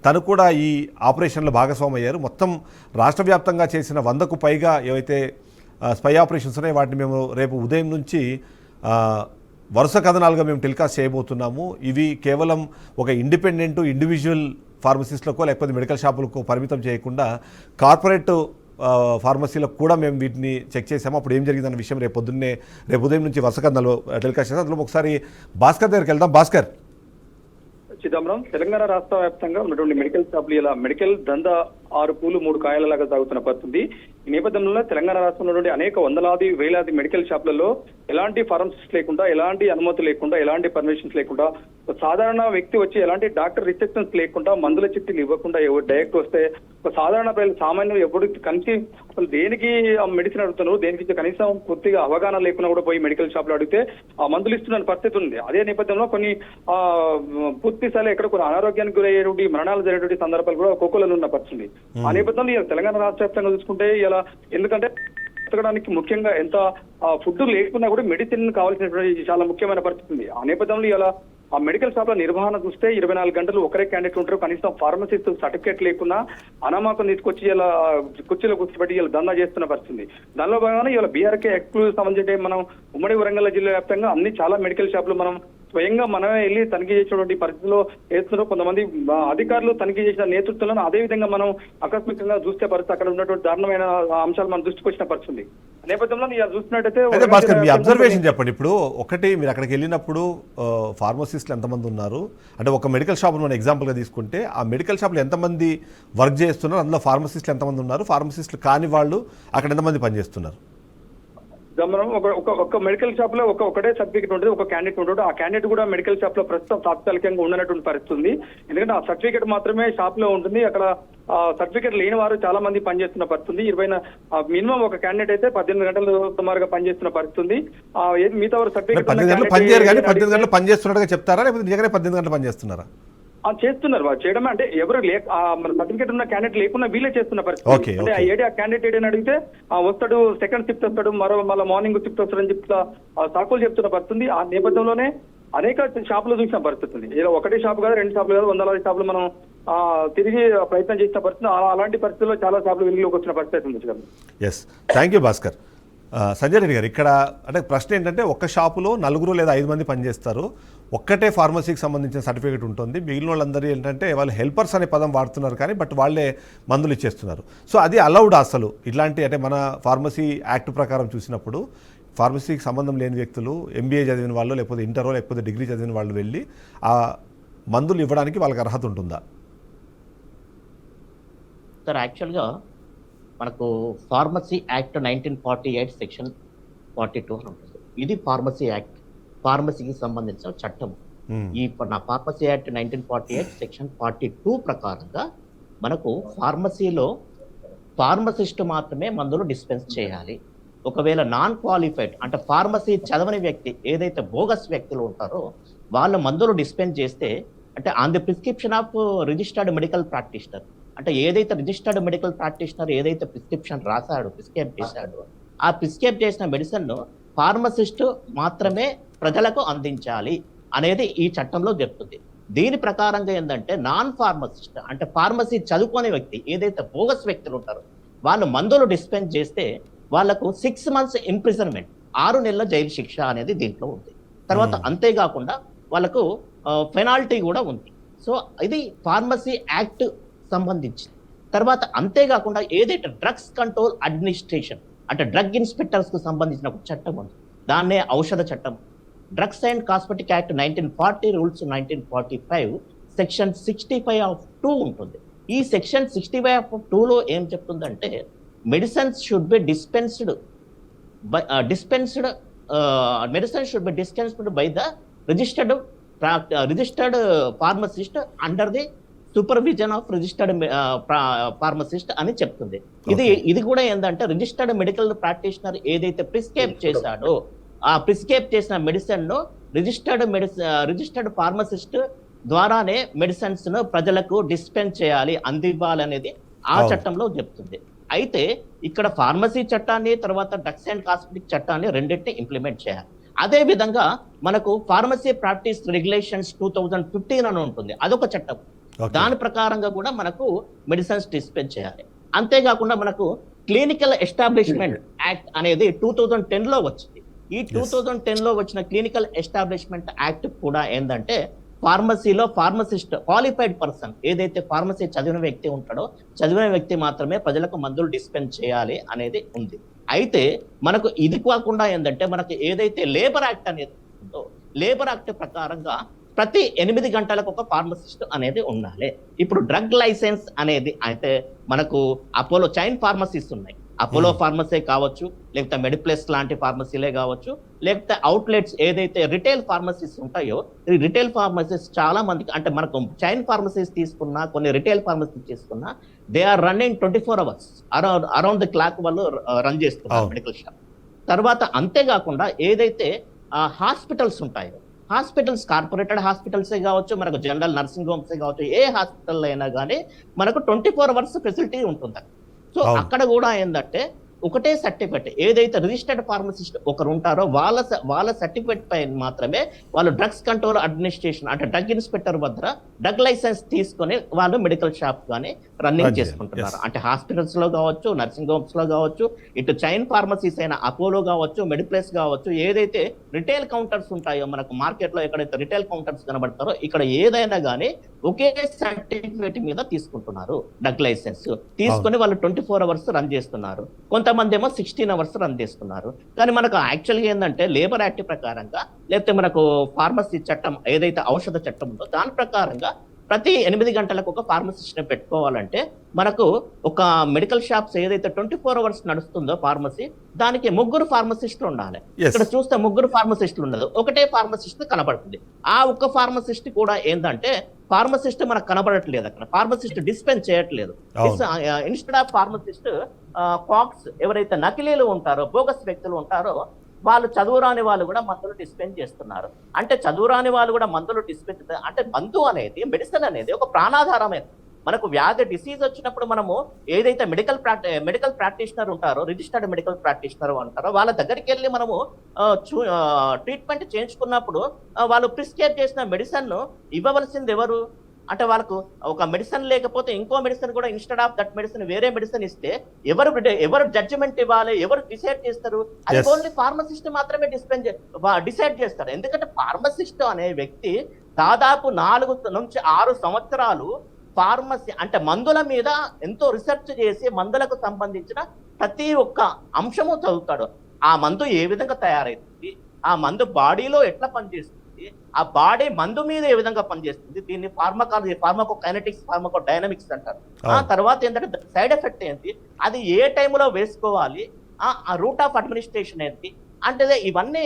[SPEAKER 1] తను కూడా ఈ ఆపరేషన్లో భాగస్వామి అయ్యారు. మొత్తం రాష్ట్ర వ్యాప్తంగా చేసిన 100కు పైగా ఏవైతే స్పై ఆపరేషన్స్ ఉన్నాయో వాటిని మేము రేపు ఉదయం నుంచి వరుస కథనాలుగా మేము టెలికాస్ట్ చేయబోతున్నాము. ఇవి కేవలం ఒక ఇండివిజువల్ ఫార్మసిస్టులకో లేకపోతే మెడికల్ షాపులకు పరిమితం చేయకుండా కార్పొరేట్ ఫార్మసీలకు కూడా మేము వీటిని చెక్ చేసాము. అప్పుడు ఏం జరిగిందన్న విషయం రేపు ఉదయం నుంచి వరుస కథనాలు టెలికాస్ట్ చేస్తాం. అందులో ఒకసారి భాస్కర్ దగ్గరికి వెళ్దాం. భాస్కర్,
[SPEAKER 4] చిదంబరం, తెలంగాణ రాష్ట్ర వ్యాప్తంగా ఉన్నటువంటి మెడికల్ షాపులు ఇలా మెడికల్ దందా 6 పూలు 3 కాయలలాగా సాగుతున్న పరిస్థితి. ఈ నేపథ్యంలో తెలంగాణ రాష్ట్రంలో నుండి అనేక వందలాది వేలాది మెడికల్ షాపులలో ఎలాంటి ఫార్మసిస్ట్ లేకుండా, ఎలాంటి అనుమతి లేకుండా, ఎలాంటి పర్మిషన్స్ లేకుండా, సాధారణ వ్యక్తి వచ్చి ఎలాంటి డాక్టర్ రిస్ట్రిక్షన్స్ లేకుండా, మందుల చిట్టీలు ఇవ్వకుండా డైరెక్ట్ వస్తే ఒక సాధారణ సామాన్యులు ఎప్పుడు కనిసి అసలు దేనికి మెడిసిన్ అడుగుతున్నారు, దేనికి కనీసం పూర్తిగా అవగాహన లేకుండా కూడా పోయి మెడికల్ షాప్ లో అడిగితే ఆ మందులు ఇస్తున్న పరిస్థితి ఉంది. అదే నేపథ్యంలో కొన్ని పూర్తి స్థాయిలో ఎక్కడ కొన్ని అనారోగ్యానికి గురయ్యేటువంటి మరణాలు జరిగేటువంటి సందర్భాలు కూడా ఒక్కొక్కరు ఉన్న పరిస్థితి. ఆ నేపథ్యంలో తెలంగాణ రాష్ట్ర వ్యాప్తంగా చూసుకుంటే ఇలా ఎందుకంటే బ్రతకడానికి ముఖ్యంగా ఎంత ఫుడ్ లేకున్నా కూడా మెడిసిన్ కావాల్సినటువంటి చాలా ముఖ్యమైన పరిస్థితి ఉంది. ఆ నేపథ్యంలో ఇలా ఆ మెడికల్ షాప్ లో నిర్వహణ చూస్తే 24 గంటలు ఒకరే క్యాండిడేట్ ఉంటారు. కనీసం ఫార్మసిస్ట్ సర్టిఫికేట్ లేకున్నా అనామకం తీసుకొచ్చి ఇలా కుర్చీలో కూర్చోబెట్టి ఇలా దందా చేస్తున్న పరిస్థితి. దానిలో భాగంగా ఇలా బీఆర్కే ఎక్స్క్లూజివ్ సంబంధించి మనం ఉమ్మడి వరంగల్ జిల్లా వ్యాప్తంగా అన్ని చాలా మెడికల్ షాపులు మనం స్వయంగా మనమే వెళ్ళి తనిఖీ చేసినటువంటి పరిస్థితిలో వేస్తున్నారు. కొంతమంది అధికారులు తనిఖీ చేసిన నేతృత్వంలో అదే విధంగా మనం ఆకస్మికంగా చూస్తే పరిస్థితి అక్కడ ఉన్నటువంటి దారుణమైన అంశాలు మన దృష్టికి వచ్చిన పరిస్థితి. నేపథ్యంలో చూసినట్టయితే
[SPEAKER 1] భాస్కర్ మీ అబ్జర్వేషన్ చెప్పండి. ఇప్పుడు ఒకటి మీరు అక్కడికి వెళ్ళినప్పుడు ఫార్మసిస్టులు ఎంతమంది ఉన్నారు అంటే ఒక మెడికల్ షాప్ మనం ఎగ్జాంపుల్గా తీసుకుంటే ఆ మెడికల్ షాప్లో ఎంతమంది వర్క్ చేస్తున్నారు, అందులో ఫార్మసిస్టులు ఎంతమంది ఉన్నారు, ఫార్మసిస్టులు కాని వాళ్ళు అక్కడ ఎంతమంది పనిచేస్తున్నారు?
[SPEAKER 4] ఒక మెడికల్ షాప్ లో ఒకటే సర్టిఫికేట్ ఉంటుంది, ఒక క్యాండిడేట్ ఉంటుంది. ఆ క్యాండిడేట్ కూడా మెడికల్ షాప్ లో ప్రస్తుతం తాత్కాలికంగా ఉండనటువంటి పరిస్థితి ఉంది. ఎందుకంటే ఆ సర్టిఫికేట్ మాత్రమే షాప్ లో ఉంటుంది. అక్కడ సర్టిఫికేట్ లేని వారు చాలా మంది పనిచేస్తున్న పరిస్థితి. మినిమం ఒక క్యాండిడేట్ అయితే 18 గంటలు సుమారుగా పనిచేస్తున్న పరిస్థితి ఉంది. మిగతా వారు సర్టిఫికేట్
[SPEAKER 1] 18 గంటలు పనిచేయరు కానీ 18 గంటలు పనిచేస్తున్నట్టుగా చెప్తారా, లేకపోతే నిజంగానే 18 గంటలు పనిచేస్తున్నారా?
[SPEAKER 4] చేస్తున్నారు. వాళ్ళు చేయడం అంటే ఎవరు మన సర్టిఫికేట్ ఉన్న క్యాండిడేట్ లేకుండా వీళ్ళే చేస్తున్న పరిస్థితి. అంటే ఆ క్యాండిడేట్ ఏడని అడిగితే వస్తాడు, సెకండ్ షిఫ్ట్ వస్తాడు, మళ్ళీ మార్నింగ్ షిఫ్ట్ వస్తాడని చెప్తా సాకులు చెప్తున్న పరిస్థితి. ఆ నేపథ్యంలోనే అనేక షాపులు చూసిన పరిస్థితి ఉంది. ఏదో ఒకటే షాపు కాదు, 2 షాపులు కాదు, 100 షాపులు మనం తిరిగి ప్రయత్నం చేసిన పరిస్థితి. అలాంటి పరిస్థితుల్లో చాలా షాపులు వెలుగులోకి వచ్చిన పరిస్థితి ఉంది.
[SPEAKER 1] Yes, thank you Bhaskar. Sanjay Reddy గారు, ఇక్కడ అంటే ప్రశ్న ఏంటంటే ఒక్క షాపులో 4 లేదా 5 మంది పనిచేస్తారు, ఒక్కటే ఫార్మసీకి సంబంధించిన సర్టిఫికేట్ ఉంటుంది, మిగిలిన వాళ్ళందరూ ఏంటంటే వాళ్ళు హెల్పర్స్ అనే పదం వాడుతున్నారు కానీ బట్ వాళ్ళే మందులు ఇచ్చేస్తున్నారు. సో అది అలౌడ్ అసలు ఇట్లాంటి అంటే మన ఫార్మసీ యాక్ట్ ప్రకారం చూసినప్పుడు ఫార్మసీకి సంబంధం లేని వ్యక్తులు MBA చదివిన వాళ్ళు లేకపోతే ఇంటరో లేకపోతే డిగ్రీ చదివిన వాళ్ళు వెళ్ళి ఆ మందులు ఇవ్వడానికి వాళ్ళకి అర్హత ఉంటుందా?
[SPEAKER 2] సార్ యాక్చువల్గా మనకు ఫార్మసీ యాక్ట్ 1948 సెక్షన్ 42 అని ఉంటుంది. ఇది ఫార్మసీ యాక్ట్, ఫార్మసీకి సంబంధించిన చట్టం. ఈ ఫార్మసీ యాక్ట్ 1948 సెక్షన్ 42 ప్రకారంగా మనకు ఫార్మసీలో ఫార్మసిస్ట్ మాత్రమే మందులు డిస్పెన్స్ చేయాలి. ఒకవేళ నాన్ క్వాలిఫైడ్ అంటే ఫార్మసీ చదవని వ్యక్తి ఏదైతే బోగస్ వ్యక్తులు ఉంటారో వాళ్ళ మందులు డిస్పెన్స్ చేస్తే అంటే on the prescription of registered medical practitioner, అంటే ఏదైతే రిజిస్టర్డ్ మెడికల్ ప్రాక్టీషనర్ ఏదైతే ప్రిస్క్రిప్షన్ రాశాడో, ప్రిస్క్రైబ్ చేశాడో ఆ ప్రిస్క్రైబ్ చేసిన మెడిసిన్ ను ఫార్మసిస్ట్ మాత్రమే ప్రజలకు అందించాలి అనేది ఈ చట్టంలో చెప్తుంది. దీని ప్రకారంగా ఏంటంటే నాన్ ఫార్మసిస్ట్ అంటే ఫార్మసీ చదువుకునే వ్యక్తి ఏదైతే బోగస్ వ్యక్తులు ఉంటారో వాళ్ళు మందులు డిస్పెన్స్ చేస్తే వాళ్ళకు 6 months ఇంప్రిజన్మెంట్ 6 నెలల జైలు శిక్ష అనేది దీంట్లో ఉంది. తర్వాత అంతేకాకుండా వాళ్ళకు పెనాల్టీ కూడా ఉంది. సో ఇది ఫార్మసీ యాక్ట్ సంబంధించి. తర్వాత అంతేకాకుండా ఏదైతే డ్రగ్స్ కంట్రోల్ అడ్మినిస్ట్రేషన్ అంటే డ్రగ్ ఇన్స్పెక్టర్స్ కు సంబంధించిన ఒక చట్టం ఉంది, దాన్నే ఔషధ చట్టం. Drugs and cosmetic act 1940 rules 1945 section 65 of 2 ఉంటుంది. ఈ సెక్షన్ 65 of 2లో ఏం చెప్తుందంటే medicines should be dispensed by the registered pharmacist under the supervision of registered pharmacist అని చెప్తుంది. ఇది కూడా ఏంటంటే రిజిస్టర్డ్ మెడికల్ ప్రాక్టీషనర్ ఏదైతే ప్రిస్క్రైబ్ చేశాడో ఆ ప్రిస్క్రైబ్ చేసిన మెడిసిన్ ను రిజిస్టర్డ్ ఫార్మసిస్ట్ ద్వారానే మెడిసిన్స్ ను ప్రజలకు డిస్పెన్స్ చేయాలి, అందివ్వాలనేది ఆ చట్టంలో చెప్తుంది. అయితే ఇక్కడ ఫార్మసీ చట్టాన్ని తర్వాత డ్రగ్స్ అండ్ కాస్మెటిక్ చట్టాన్ని రెండింటిని ఇంప్లిమెంట్ చేయాలి. అదే విధంగా మనకు ఫార్మసీ ప్రాక్టీస్ రెగ్యులేషన్స్ 2015 అని ఉంటుంది, అదొక చట్టం. దాని ప్రకారంగా కూడా మనకు మెడిసిన్స్ డిస్పెన్స్ చేయాలి. అంతేకాకుండా మనకు క్లినికల్ ఎస్టాబ్లిష్మెంట్ యాక్ట్ అనేది 2010లో వచ్చింది. ఈ 2010లో వచ్చిన క్లినికల్ ఎస్టాబ్లిష్మెంట్ యాక్ట్ కూడా ఏంటంటే ఫార్మసీలో ఫార్మసిస్ట్ క్వాలిఫైడ్ పర్సన్ ఏదైతే ఫార్మసీ చదివిన వ్యక్తి ఉంటాడో చదివిన వ్యక్తి మాత్రమే ప్రజలకు మందులు డిస్పెన్స్ చేయాలి అనేది ఉంది. అయితే మనకు ఇది కాకుండా ఏంటంటే మనకు ఏదైతే లేబర్ యాక్ట్ అనేది ఉందో లేబర్ యాక్ట్ ప్రకారంగా ప్రతి 8 గంటలకు ఒక ఫార్మసిస్ట్ అనేది ఉండాలి. ఇప్పుడు డ్రగ్ లైసెన్స్ అనేది అయితే మనకు అపోలో చైన్ ఫార్మసీస్ ఉన్నాయి, అపోలో ఫార్మసీ కావచ్చు, లేకపోతే మెడిప్లస్ లాంటి ఫార్మసీలే కావచ్చు, లేకపోతే అవుట్లెట్స్ ఏదైతే రిటైల్ ఫార్మసీస్ ఉంటాయో ఈ రిటైల్ ఫార్మసీస్ చాలా మందికి అంటే మనకు చైన్ ఫార్మసీస్ తీసుకున్నా కొన్ని రిటైల్ ఫార్మసీస్ తీసుకున్నా they are running 24 hours around the clock వాళ్ళు రన్ చేస్తున్నారు మెడికల్ షాప్. తర్వాత అంతేకాకుండా ఏదైతే హాస్పిటల్స్ ఉంటాయో హాస్పిటల్స్ కార్పొరేటెడ్ హాస్పిటల్సే కావచ్చు, మనకు జనరల్ నర్సింగ్ హోమ్సే కావచ్చు, ఏ హాస్పిటల్ అయినా కానీ మనకు 24 hours ఫెసిలిటీ ఉంటుంది. సో అక్కడ కూడా ఏంటంటే ఒకటే సర్టిఫికెట్ ఏదైతే రిజిస్టర్డ్ ఫార్మసిస్ట్ ఒకరు ఉంటారో వాళ్ళ సర్టిఫికెట్ పైన మాత్రమే వాళ్ళు డ్రగ్స్ కంట్రోల్ అడ్మినిస్ట్రేషన్ అంటే డ్రగ్ ఇన్స్పెక్టర్ వద్ద డ్రగ్ లైసెన్స్ తీసుకొని వాళ్ళు మెడికల్ షాప్ కానీ రన్నింగ్ చేసుకుంటున్నారు. అంటే హాస్పిటల్స్ లో కావచ్చు, నర్సింగ్ హోమ్స్ లో కావచ్చు, ఇటు చైన్ ఫార్మసీస్ అయిన అపోలో కావచ్చు, మెడిప్లస్ కావచ్చు, ఏదైతే రిటైల్ కౌంటర్స్ ఉంటాయో మనకు మార్కెట్ లో ఎక్కడైతే రిటైల్ కౌంటర్స్ కనబడతారో ఇక్కడ ఏదైనా కానీ ఒకే సర్టిఫికేట్ మీద తీసుకుంటున్నారు డ్రగ్ లైసెన్స్ తీసుకొని వాళ్ళు 24 hours రన్ చేస్తున్నారు. కొంతమంది ఏమో 16 hours రన్ చేస్తున్నారు. కానీ మనకు యాక్చువల్గా ఏంటంటే లేబర్ యాక్ట్ ప్రకారంగా లేకపోతే మనకు ఫార్మసీ చట్టం ఏదైతే ఔషధ చట్టం ఉందో దాని ప్రకారంగా ప్రతి 8 గంటలకు ఒక ఫార్మసిస్ట్ ని పెట్టుకోవాలంటే మనకు ఒక మెడికల్ షాప్స్ ఏదైతే 24 hours నడుస్తుందో ఫార్మసీ దానికి 3 ఫార్మసిస్టులు ఉండాలి. ఇక్కడ చూస్తే 3 ఫార్మసిస్టులు ఉండదు, ఒకటే ఫార్మసిస్ట్ కనబడుతుంది. ఆ ఒక్క ఫార్మసిస్ట్ కూడా ఏంటంటే ఫార్మసిస్ట్ మనకు కనబడట్లేదు, అక్కడ ఫార్మసిస్ట్ డిస్పెన్స్ చేయట్లేదు. ఇన్స్టెడ్ ఆఫ్ ఫార్మసిస్ట్ కాక్స్ ఎవరైతే నకిలీలు ఉంటారో బోగస్ వ్యక్తులు ఉంటారో వాళ్ళు చదువురాని వాళ్ళు కూడా మందులు డిస్పెన్స్ చేస్తున్నారు. అంటే చదువురాని వాళ్ళు కూడా మందులు డిస్పెన్స్ అంటే మందు అనేది మెడిసిన్ అనేది ఒక ప్రాణాధారమైనది. మనకు వ్యాధి డిసీజ్ వచ్చినప్పుడు మనము ఏదైతే మెడికల్ ప్రాక్టీషనర్ ఉంటారో రిజిస్టర్డ్ మెడికల్ ప్రాక్టీషనర్ అంటారో వాళ్ళ దగ్గరికి వెళ్ళి మనము ట్రీట్మెంట్ చేయించుకున్నప్పుడు వాళ్ళు ప్రిస్క్రైబ్ చేసిన మెడిసిన్ ఇవ్వవలసింది ఎవరు అంటే వాళ్ళకు ఒక మెడిసిన్ లేకపోతే ఇంకో మెడిసిన్ కూడా ఇన్స్టెడ్ ఆఫ్ దట్ మెడిసిన్ వేరే మెడిసిన్ ఇస్తే ఎవరు జడ్జిమెంట్ ఇవ్వాలి, ఎవరు డిసైడ్ చేస్తారు? అది ఓన్లీ ఫార్మసిస్ట్ మాత్రమే డిసైడ్ చేస్తారు. ఎందుకంటే ఫార్మసిస్ట్ అనే వ్యక్తి దాదాపు 4 నుంచి 6 సంవత్సరాలు ఫార్మసీ అంటే మందుల మీద ఎంతో రీసెర్చ్ చేసి మందులకు సంబంధించిన ప్రతి ఒక్క అంశము చదువుతాడు. ఆ మందు ఏ విధంగా తయారైతుంది, ఆ మందు బాడీలో ఎట్లా పనిచేస్తుంది, ఆ బాడీ మందు మీద ఏ విధంగా పనిచేస్తుంది, దీన్ని ఫార్మకోకైనెటిక్స్ ఫార్మకోడైనమిక్స్ అంటారు. ఆ తర్వాత ఏంటంటే సైడ్ ఎఫెక్ట్ ఏంటి, అది ఏ టైంలో వేసుకోవాలి, ఆ రూట్ ఆఫ్ అడ్మినిస్ట్రేషన్ ఏంటి అంటే ఇవన్నీ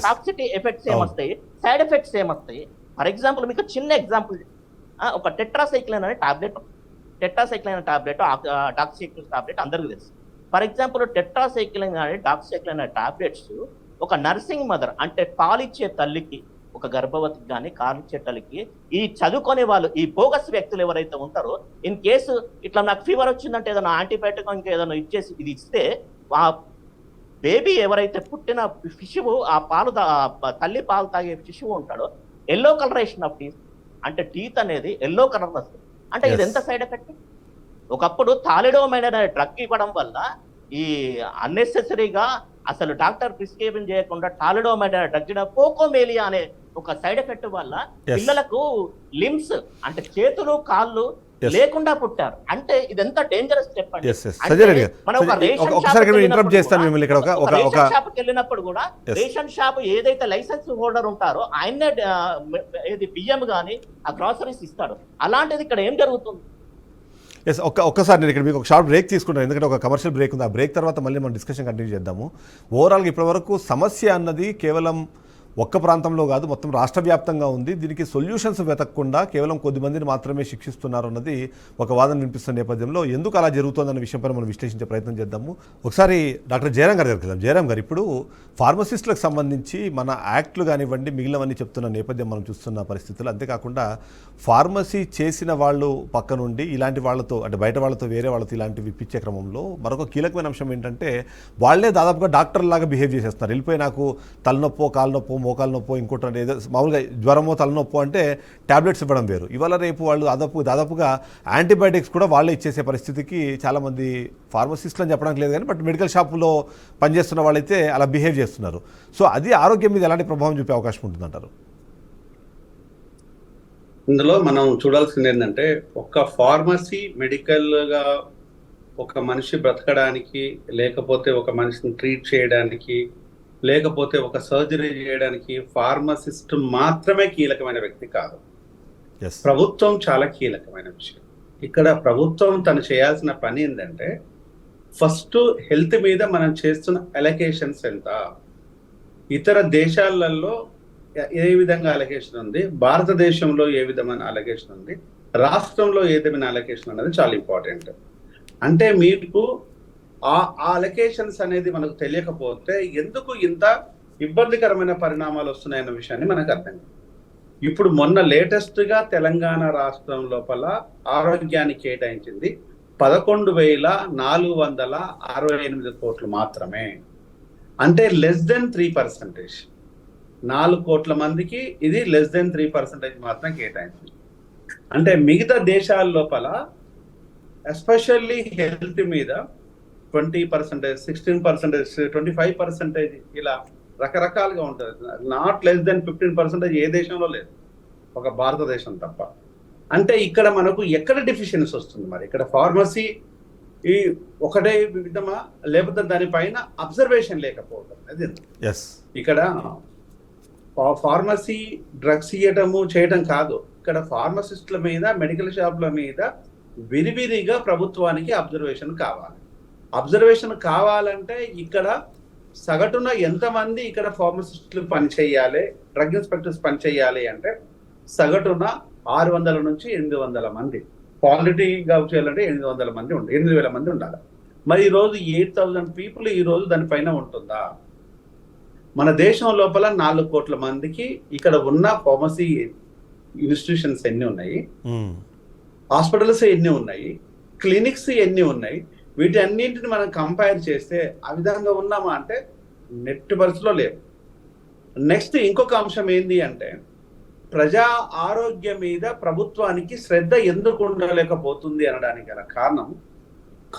[SPEAKER 2] టాక్సిటీ ఎఫెక్ట్స్ ఏమొస్తాయి, సైడ్ ఎఫెక్ట్స్ ఏమొస్తాయి. ఫర్ ఎగ్జాంపుల్ మీకు చిన్న ఎగ్జాంపుల్, ఒక టెట్రాసైక్లిన్ అనే టాబ్లెట్ డాక్సిక్లిన్ టాబ్లెట్ అందరికీ తెలుసు. ఫర్ ఎగ్జాంపుల్ టెట్రాసైక్లిన్ అనే డాక్సిక్లిన్ అనే టాబ్లెట్స్ ఒక నర్సింగ్ మదర్ అంటే పాలిచ్చే తల్లికి, ఒక గర్భవతికి కానీ కాలిచ్చే తల్లికి ఈ చదువుకునే వాళ్ళు ఈ బోగస్ వ్యక్తులు ఎవరైతే ఉంటారో ఇన్ కేసు ఇట్లా నాకు ఫీవర్ వచ్చిందంటే ఏదైనా యాంటీబయాటిక్ ఇంకేదైనా ఇచ్చేసి ఇది ఇస్తే ఆ బేబీ ఎవరైతే పుట్టిన శిశువు ఆ పాలు తల్లి పాలు తాగే శిశువు ఉంటాడో ఎల్లో కలరేషన్ ఆఫ్ టీత్, అంటే టీత్ అనేది ఎల్లో కలర్ వస్తుంది. అంటే ఇది
[SPEAKER 1] Yes.
[SPEAKER 2] ఎంత సైడ్ ఎఫెక్ట్? ఒకప్పుడు థాలిడోమైడ్ అనే డ్రగ్ ఇవ్వడం వల్ల ఈ అన్నెసెసరీగా అసలు డాక్టర్ ప్రిస్క్రిప్షన్ చేయకుండా టాలిడోమైడ్ అనే డ్రగ్ కోకోమేలియా అనే ఒక సైడ్ ఎఫెక్ట్ వల్ల
[SPEAKER 1] Yes.
[SPEAKER 2] పిల్లలకు లిమ్స్ అంటే చేతులు కాళ్ళు
[SPEAKER 1] Yes.
[SPEAKER 2] లేకుండా పుట్టారు. అంటే ఇది ఎంత డేంజరస్ స్టెప్ అండి.
[SPEAKER 1] Yes, yes. సంజయ్ రెడ్డి గారు,
[SPEAKER 2] మనం ఒక రేషన్
[SPEAKER 1] ఒకసారి
[SPEAKER 2] షాప్కి
[SPEAKER 1] ఇంటరప్ట్ చేస్తాను మిమ్మల్ని ఇక్కడ.
[SPEAKER 2] రేషన్ షాప్కి వెళ్ళినప్పుడు కూడా
[SPEAKER 1] Yes.
[SPEAKER 2] రేషన్ షాప్ ఏదైతే లైసెన్స్ హోల్డర్ ఉంటారో ఆయన్నే ఏది బియ్యం కానీ ఆ గ్రాసరీస్ ఇస్తాడు. అలాంటిది ఇక్కడ ఏం జరుగుతుంది?
[SPEAKER 1] ఎస్, ఒక్కసారి నేను ఇక్కడ మీకు ఒక షార్ట్ బ్రేక్ తీసుకుంటాను, ఎందుకంటే ఒక కమర్షియల్ బ్రేక్ ఉంది. ఆ బ్రేక్ తర్వాత మళ్ళీ మనం డిస్కషన్ కంటిన్యూ చేద్దాము. ఓవరాల్గా ఇప్పటివరకు సమస్య అన్నది కేవలం ఒక్క ప్రాంతంలో కాదు, మొత్తం రాష్ట్ర వ్యాప్తంగా ఉంది. దీనికి సొల్యూషన్స్ వెతకకుండా కేవలం కొద్దిమందిని మాత్రమే శిక్షిస్తున్నారు అన్నది ఒక వాదన వినిపిస్తున్న నేపథ్యంలో ఎందుకు అలా జరుగుతుందన్న విషయంపై మనం విశ్లేషించే ప్రయత్నం చేద్దాము. ఒకసారి డాక్టర్ జయరాం గారి దగ్గరికి వెళ్దాం. జయరాం గారు, ఇప్పుడు ఫార్మసిస్టులకు సంబంధించి మన యాక్ట్లు కానివ్వండి మిగిలినవన్నీ చెప్తున్న నేపథ్యం మనం చూస్తున్న పరిస్థితులు, అంతేకాకుండా ఫార్మసీ చేసిన వాళ్ళు పక్క నుండి ఇలాంటి వాళ్ళతో అంటే బయట వాళ్ళతో వేరే వాళ్ళతో ఇలాంటివి ఇప్పించే క్రమంలో మరొక కీలకమైన అంశం ఏంటంటే వాళ్ళే దాదాపుగా డాక్టర్ లాగా బిహేవ్ చేసేస్తున్నారు. వెళ్ళిపోయి నాకు తలనొప్పో కాలు నొప్పో మోకాలు నొప్పో ఇంకోటి ఏదో మామూలుగా జ్వరమో తలనొప్పో అంటే ట్యాబ్లెట్స్ ఇవ్వడం వేరు. ఇవాళ రేపు వాళ్ళు దాదాపుగా యాంటీబయాటిక్స్ కూడా వాళ్ళే ఇచ్చేసే పరిస్థితికి చాలామంది ఫార్మసిస్టులు అని చెప్పడానికి లేదు కానీ బట్ మెడికల్ షాపులో పనిచేస్తున్న వాళ్ళైతే అలా బిహేవ్ చేస్తున్నారు. సో అది ఆరోగ్యం మీద ఎలాంటి ప్రభావం చూపే అవకాశం ఉంటుందంటారు?
[SPEAKER 3] ఇందులో మనం చూడాల్సింది ఏంటంటే ఒక ఫార్మసీ మెడికల్గా ఒక మనిషి బ్రతకడానికి, లేకపోతే ఒక మనిషిని ట్రీట్ చేయడానికి, లేకపోతే ఒక సర్జరీ చేయడానికి ఫార్మసిస్ట్ మాత్రమే కీలకమైన వ్యక్తి కాదు.
[SPEAKER 1] Yes.
[SPEAKER 3] ప్రభుత్వం చాలా కీలకమైన విషయం. ఇక్కడ ప్రభుత్వం తను చేయాల్సిన పని ఏంటంటే ఫస్ట్ హెల్త్ మీద మనం చేస్తున్న అలొకేషన్స్ ఎంత, ఇతర దేశాలలో ఏ విధంగా అలొకేషన్ ఉంది, భారతదేశంలో ఏ విధమైన అలొకేషన్ ఉంది, రాష్ట్రంలో ఏ విధమైన అలొకేషన్ అనేది చాలా ఇంపార్టెంట్. అంటే మీకు ఆ అలొకేషన్స్ అనేది మనకు తెలియకపోతే ఎందుకు ఇంత ఇబ్బందికరమైన పరిణామాలు వస్తున్నాయన్న విషయాన్ని మనకు అర్థం కాదు. ఇప్పుడు మొన్న లేటెస్ట్గా తెలంగాణ రాష్ట్రం లోపల ఆరోగ్యానికి కేటాయించింది 11,468 కోట్లు మాత్రమే. అంటే లెస్ దెన్ 3%. 4 కోట్ల మందికి ఇది లెస్ దెన్ 3% మాత్రం కేటాయించింది. అంటే మిగతా దేశాల లోపల ఎస్పెషల్లీ హెల్త్ మీద 20%, 16%, 25% ఇలా రకరకాలుగా ఉంటుంది. నాట్ లెస్ దెన్ 15% ఏ దేశంలో లేదు, ఒక భారతదేశం తప్ప. అంటే ఇక్కడ మనకు ఎక్కడ డిఫిషియన్సీ వస్తుంది? మరి ఇక్కడ ఫార్మసీ ఈ ఒకటే విధమా, లేకపోతే దానిపైన అబ్జర్వేషన్ లేకపోవడం అది ఇక్కడ ఫార్మసీ డ్రగ్స్ చేయటం కాదు. ఇక్కడ ఫార్మసిస్టుల మీద, మెడికల్ షాపుల మీద విరివిరిగా ప్రభుత్వానికి అబ్జర్వేషన్ కావాలి. అబ్జర్వేషన్ కావాలంటే ఇక్కడ సగటున ఎంతమంది ఇక్కడ ఫార్మసిస్టులు పనిచేయాలి, డ్రగ్ ఇన్స్పెక్టర్స్ పనిచేయాలి అంటే సగటున 600 నుంచి 800 మంది. క్వాలిటీగా చేయాలంటే 800 మంది 8,000 మంది ఉండాలి. మరి ఈరోజు 8,000 పీపుల్ ఈరోజు దానిపైన ఉంటుందా? మన దేశం లోపల 4 కోట్ల మందికి ఇక్కడ ఉన్న ఫార్మసీ ఇన్స్టిట్యూషన్స్ ఎన్ని ఉన్నాయి, హాస్పిటల్స్ ఎన్ని ఉన్నాయి, క్లినిక్స్ ఎన్ని ఉన్నాయి, వీటి అన్నింటిని మనం కంపేర్ చేస్తే ఆ విధంగా ఉన్నామా అంటే నెట్ పరిస్థితిలో లేవు. నెక్స్ట్ ఇంకొక అంశం ఏంది అంటే ప్రజా ఆరోగ్యం మీద ప్రభుత్వానికి శ్రద్ధ ఎందుకు ఉండలేకపోతుంది అనడానికి గల కారణం,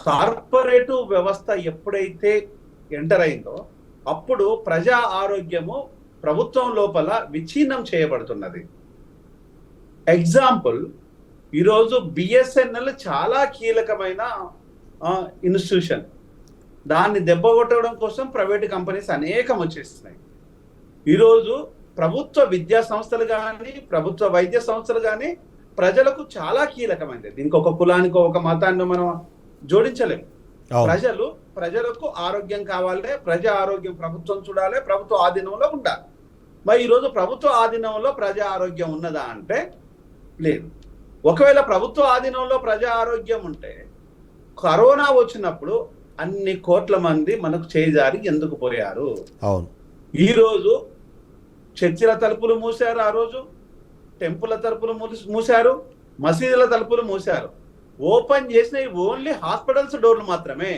[SPEAKER 3] కార్పొరేటివ్ వ్యవస్థ ఎప్పుడైతే ఎంటర్ అయిందో అప్పుడు ప్రజా ఆరోగ్యము ప్రభుత్వం లోపల విచ్ఛిన్నం చేయబడుతున్నది. ఎగ్జాంపుల్, ఈరోజు బిఎస్ఎన్ఎల్ చాలా కీలకమైన ఇన్స్టిట్యూషన్. దాన్ని దెబ్బకొట్టడం కోసం ప్రైవేట్ కంపెనీస్ అనేకం వచ్చేస్తున్నాయి. ఈరోజు ప్రభుత్వ విద్యా సంస్థలు కానీ, ప్రభుత్వ వైద్య సంస్థలు కానీ ప్రజలకు చాలా కీలకమైనది. దీనికి ఒక కులానికి ఒక మతాన్ని మనం జోడించలేము. ప్రజలకు ఆరోగ్యం కావాలి, ప్రజా ఆరోగ్యం ప్రభుత్వం చూడాలి, ప్రభుత్వ ఆధీనంలో ఉండాలి. మరి ఈరోజు ప్రభుత్వ ఆధీనంలో ప్రజా ఆరోగ్యం ఉన్నదా అంటే లేదు. ఒకవేళ ప్రభుత్వ ఆధీనంలో ప్రజా ఆరోగ్యం ఉంటే కరోనా వచ్చినప్పుడు అన్ని కోట్ల మంది మనకు చేజారి ఎందుకు పోయారు?
[SPEAKER 1] అవును,
[SPEAKER 3] ఈరోజు చర్చిల తలుపులు మూసారు, ఆ రోజు టెంపుల్ తలుపులు మూసారు, మసీదుల తలుపులు మూసారు. ఓపెన్ చేసిన ఓన్లీ హాస్పిటల్స్ డోర్లు మాత్రమే.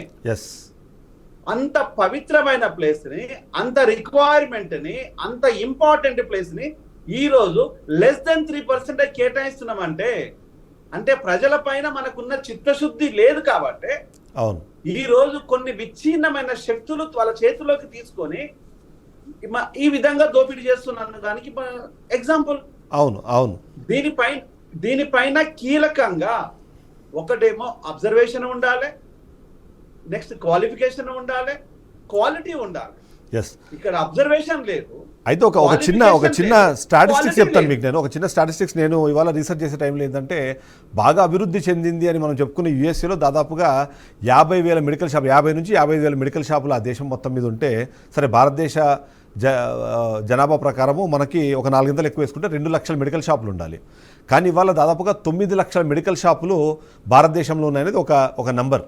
[SPEAKER 3] అంత పవిత్రమైన ప్లేస్ని, అంత రిక్వైర్మెంట్ని, అంత ఇంపార్టెంట్ ప్లేస్ని ఈరోజు less than 3% కేటాయిస్తున్నామంటే అంటే ప్రజల పైన మనకున్న చిత్తశుద్ధి లేదు కాబట్టి
[SPEAKER 1] అవును,
[SPEAKER 3] ఈ రోజు కొన్ని విచ్ఛిన్నమైన శక్తులు వాళ్ళ చేతిలోకి తీసుకొని ఈ విధంగా దోపిడీ చేస్తున్నాను దానికి ఎగ్జాంపుల్.
[SPEAKER 1] అవును, అవును,
[SPEAKER 3] దీనిపైన కీలకంగా ఒకటేమో అబ్జర్వేషన్ ఉండాలి, నెక్స్ట్ క్వాలిఫికేషన్ ఉండాలి, క్వాలిటీ ఉండాలి.
[SPEAKER 1] ఎస్.
[SPEAKER 3] ఇక్కడ అబ్జర్వేషన్ లేదు.
[SPEAKER 1] అయితే ఒక చిన్న స్టాటిస్టిక్స్ చెప్తాను మీకు. నేను ఒక చిన్న స్టాటిస్టిక్స్ నేను ఇవాళ రీసెర్చ్ చేసే టైంలో ఏంటంటే బాగా అభివృద్ధి చెందింది అని మనం చెప్పుకునే యూఎస్ఏలో దాదాపుగా 50,000 మెడికల్ షాప్, 50 నుంచి 55,000 మెడికల్ షాపులు ఆ దేశం మొత్తం మీద ఉంటే, సరే భారతదేశ జనాభా ప్రకారము మనకి ఒక 4 ఎక్కువ వేసుకుంటే 2 లక్షల మెడికల్ షాపులు ఉండాలి. కానీ ఇవాళ దాదాపుగా 9 లక్షల మెడికల్ షాపులు భారతదేశంలో ఉన్నాయనేది ఒక నంబర్.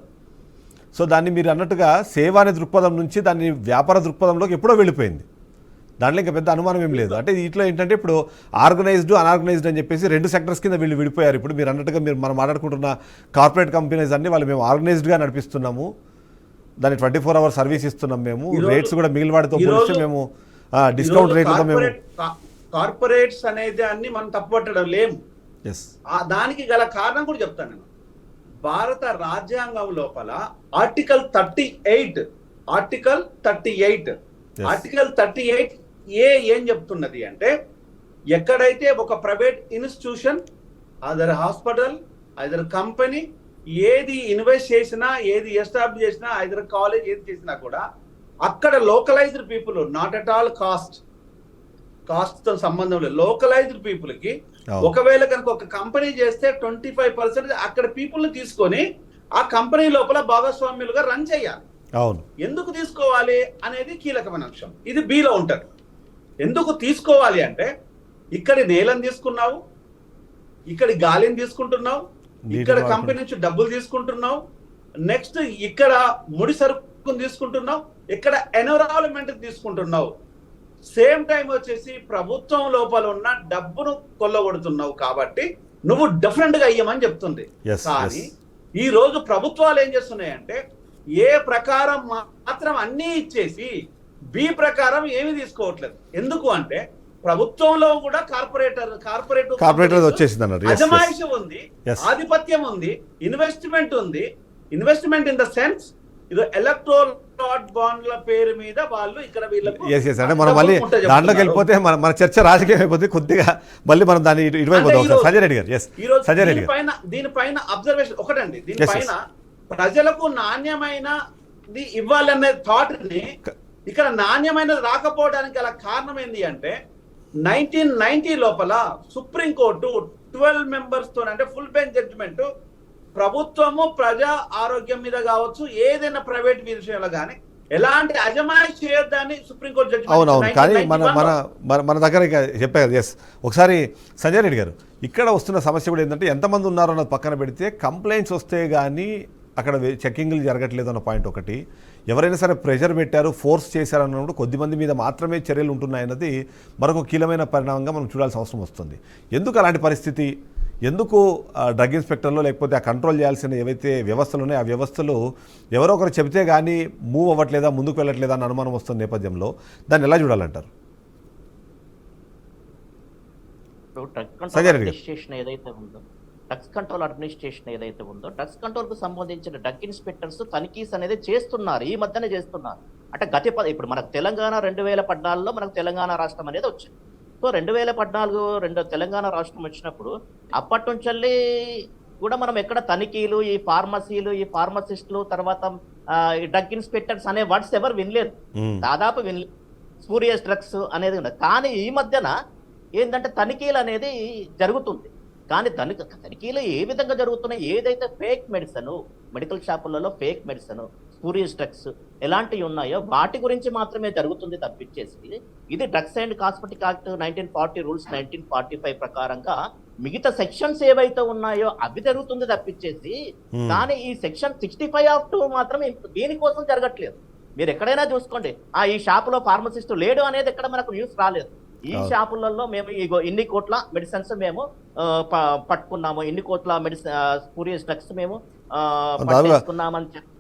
[SPEAKER 1] సో దాన్ని మీరు అన్నట్టుగా సేవ అనే దృక్పథం నుంచి దాన్ని వ్యాపార దృక్పథంలోకి ఎప్పుడో వెళ్ళిపోయింది. దాంట్లో ఇంకా పెద్ద అనుమానం ఏం లేదు. అంటే ఇట్లా ఏంటంటే ఇప్పుడు ఆర్గనైజ్డ్, అన్ఆర్గనైజ్డ్ అని చెప్పేసి 2 సెక్టర్స్ కింద వీళ్ళు విడిపోయారు. ఇప్పుడు మీరు అన్నట్టుగా మనం మాట్లాడుకుంటున్న కార్పొరేట్ కంపెనీస్ అన్ని వాళ్ళు మేము ఆర్గనైజ్డ్గా నడిపిస్తున్నాము, దాన్ని 24 hours సర్వీస్ ఇస్తున్నాం, మేము రేట్స్ కూడా మిగిలిన వాటితో పోలిస్తే మేము డిస్కౌంట్ రేట్లతో మేము
[SPEAKER 3] కార్పొరేట్స్ అనేది అన్ని మనం తప్పుపట్టడం లేము. దానికి గల కారణం కూడా చెప్తాను నేను. భారత రాజ్యాంగం లోపల ఆర్టికల్ 38 ఏం చెప్తున్నది అంటే, ఎక్కడైతే ఒక private institution, other hospital, other company ఏది ఇన్వెస్ట్ చేసినా, ఏది ఎస్టాబ్లిష్ చేసినా, అదర్ కాలేజ్ ఏది చేసినా కూడా అక్కడ localised people, not at all caste తో సంబంధం లేదు, లోకలైజ్డ్ పీపుల్ కి ఒకవేళ కనుక ఒక కంపెనీ చేస్తే 25% అక్కడ పీపుల్ ని తీసుకొని ఆ కంపెనీ లోపల భాగస్వామ్యులుగా రన్ చేయాలి.
[SPEAKER 1] అవును,
[SPEAKER 3] ఎందుకు తీసుకోవాలి అనేది కీలకమైన అంశం. ఇది బిలో ఉంటది. ఎందుకు తీసుకోవాలి అంటే, ఇక్కడి నేలను తీసుకున్నావు, ఇక్కడి గాలిని తీసుకుంటున్నావు, ఇక్కడ కంపెనీ నుంచి డబ్బులు తీసుకుంటున్నావు, నెక్స్ట్ ఇక్కడ ముడి సరుకుని తీసుకుంటున్నావు, ఇక్కడ ఎన్విరాన్మెంట్ తీసుకుంటున్నావు, సేమ్ టైం వచ్చేసి ప్రభుత్వం లోపల ఉన్న డబ్బును కొల్లగొడుతున్నావు. కాబట్టి నువ్వు డిఫరెంట్ గా అయ్యమని చెప్తుంది. కానీ ఈ రోజు ప్రభుత్వాలు ఏం చేస్తున్నాయంటే, ఏ ప్రకారం మాత్రం అన్ని ఇచ్చేసి బి ప్రకారం ఏమి తీసుకోవట్లేదు. ఎందుకు అంటే ప్రభుత్వంలో కూడా కార్పొరేట్ వచ్చేసింది, అజమాయిషి ఉంది, ఆధిపత్యం ఉంది, ఇన్వెస్ట్మెంట్ ఉంది. ఇన్వెస్ట్మెంట్ ఇన్ ద సెన్స్ ఇది ఎలక్ట్రోల్ బాండ్ల పేరు మీద వాళ్ళు ఇక్కడ వీళ్ళకు
[SPEAKER 1] అంటే మనం మళ్ళీ దాంట్లోకి వెళ్ళిపోతే మన చర్చ రాజకీయం అయిపోతే కొద్దిగా మళ్ళీ మనం దాన్ని ఇటువైపు సంజయ్ రెడ్డి గారు.
[SPEAKER 3] దీనిపైన అబ్జర్వేషన్ ఒకటండి. దీనిపైన ప్రజలకు నాణ్యమైనది ఇవ్వాలనే థాట్ ని ఇక్కడ నాణ్యమైనది రాకపోవడానికి గల కారణం ఏంటి అంటే, 1990 లోపల సుప్రీంకోర్టు 12 members తో అంటే ఫుల్ బెంచ్ జడ్జిమెంట్ ప్రభుత్వము ప్రజా ఆరోగ్యం మీద కావచ్చు, ఏదైనా ప్రైవేట్ విషయంలో కానీ ఎలాంటి అజమాయిషి చేయొద్దని సుప్రీంకోర్టు జడ్జిమెంట్.
[SPEAKER 1] అవునవును, కానీ మన దగ్గర చెప్పారు. ఎస్, ఒకసారి సంజయ్ రెడ్డి గారు, ఇక్కడ వస్తున్న సమస్య కూడా ఏంటంటే, ఎంతమంది ఉన్నారో అన్నది పక్కన పెడితే కంప్లైంట్స్ వస్తే కానీ అక్కడ చెక్కింగ్లు జరగట్లేదు అన్న పాయింట్ ఒకటి. ఎవరైనా సరే ప్రెషర్ పెట్టారు, ఫోర్స్ చేశారన్నప్పుడు కొద్దిమంది మీద మాత్రమే చర్యలు ఉంటున్నాయన్నది మరొక కీలకమైన పరిణామంగా మనం చూడాల్సిన అవసరం వస్తుంది. ఎందుకు అలాంటి పరిస్థితి? ఎందుకు డ్రగ్ ఇన్స్పెక్టర్లు లేకపోతే ఆ కంట్రోల్ చేయాల్సిన ఏవైతే వ్యవస్థలు ఉన్నాయో ఆ వ్యవస్థలు ఎవరో ఒకరు చెబితే కానీ మూవ్ అవ్వట్లేదా, ముందుకు వెళ్ళట్లేదా అన్న అనుమానం వస్తున్న నేపథ్యంలో దాన్ని ఎలా చూడాలంటారు?
[SPEAKER 2] డ్రగ్స్ కంట్రోల్ అడ్మినిస్ట్రేషన్ ఏదైతే ఉందో, డ్రగ్స్ కంట్రోల్ కు సంబంధించిన డ్రగ్ ఇన్స్పెక్టర్స్ తనిఖీస్ అనేది చేస్తున్నారు, ఈ మధ్యనే చేస్తున్నారు. అంటే ఇప్పుడు మనకు తెలంగాణ 2014లో మనకు తెలంగాణ రాష్ట్రం అనేది వచ్చింది. సో 2014 తెలంగాణ రాష్ట్రం వచ్చినప్పుడు అప్పటి నుంచి కూడా మనం ఎక్కడ తనిఖీలు, ఈ ఫార్మసీలు, ఈ ఫార్మసిస్టులు, తర్వాత ఈ డ్రగ్ ఇన్స్పెక్టర్స్ అనే వర్డ్స్ ఎవరు వినలేదు, దాదాపు వినలేదు. స్పూరియస్ డ్రగ్స్ అనేది ఉండదు. కానీ ఈ మధ్యన ఏంటంటే తనిఖీలు అనేది జరుగుతుంది. కానీ తనిఖీలు ఏ విధంగా జరుగుతున్నాయి, ఏదైతే ఫేక్ మెడిసిన్, మెడికల్ షాపులలో ఫేక్ మెడిసిన్, స్పూరియస్ డ్రగ్స్ ఎలాంటివి ఉన్నాయో వాటి గురించి మాత్రమే జరుగుతుంది తప్పించేసి, ఇది drugs and cosmetic act 1940 rules 1945 ప్రకారంగా మిగతా సెక్షన్స్ ఏవైతే ఉన్నాయో అవి జరుగుతుంది తప్పించేసి, కానీ ఈ సెక్షన్ 65 మాత్రం దీనికోసం జరగట్లేదు. మీరు ఎక్కడైనా చూసుకోండి, ఈ షాపులో ఫార్మసిస్ట్ లేడు అనేది ఎక్కడ మనకు న్యూస్ రాలేదు. ఈ షాపులలో మేము ఇగో ఇన్ని కోట్ల మెడిసిన్స్ మేము పట్టుకున్నాము, ఇన్ని కోట్ల మెడిసిన్ స్పూరియస్ డ్రగ్స్ మేము పట్టుకున్నామని చెప్తారు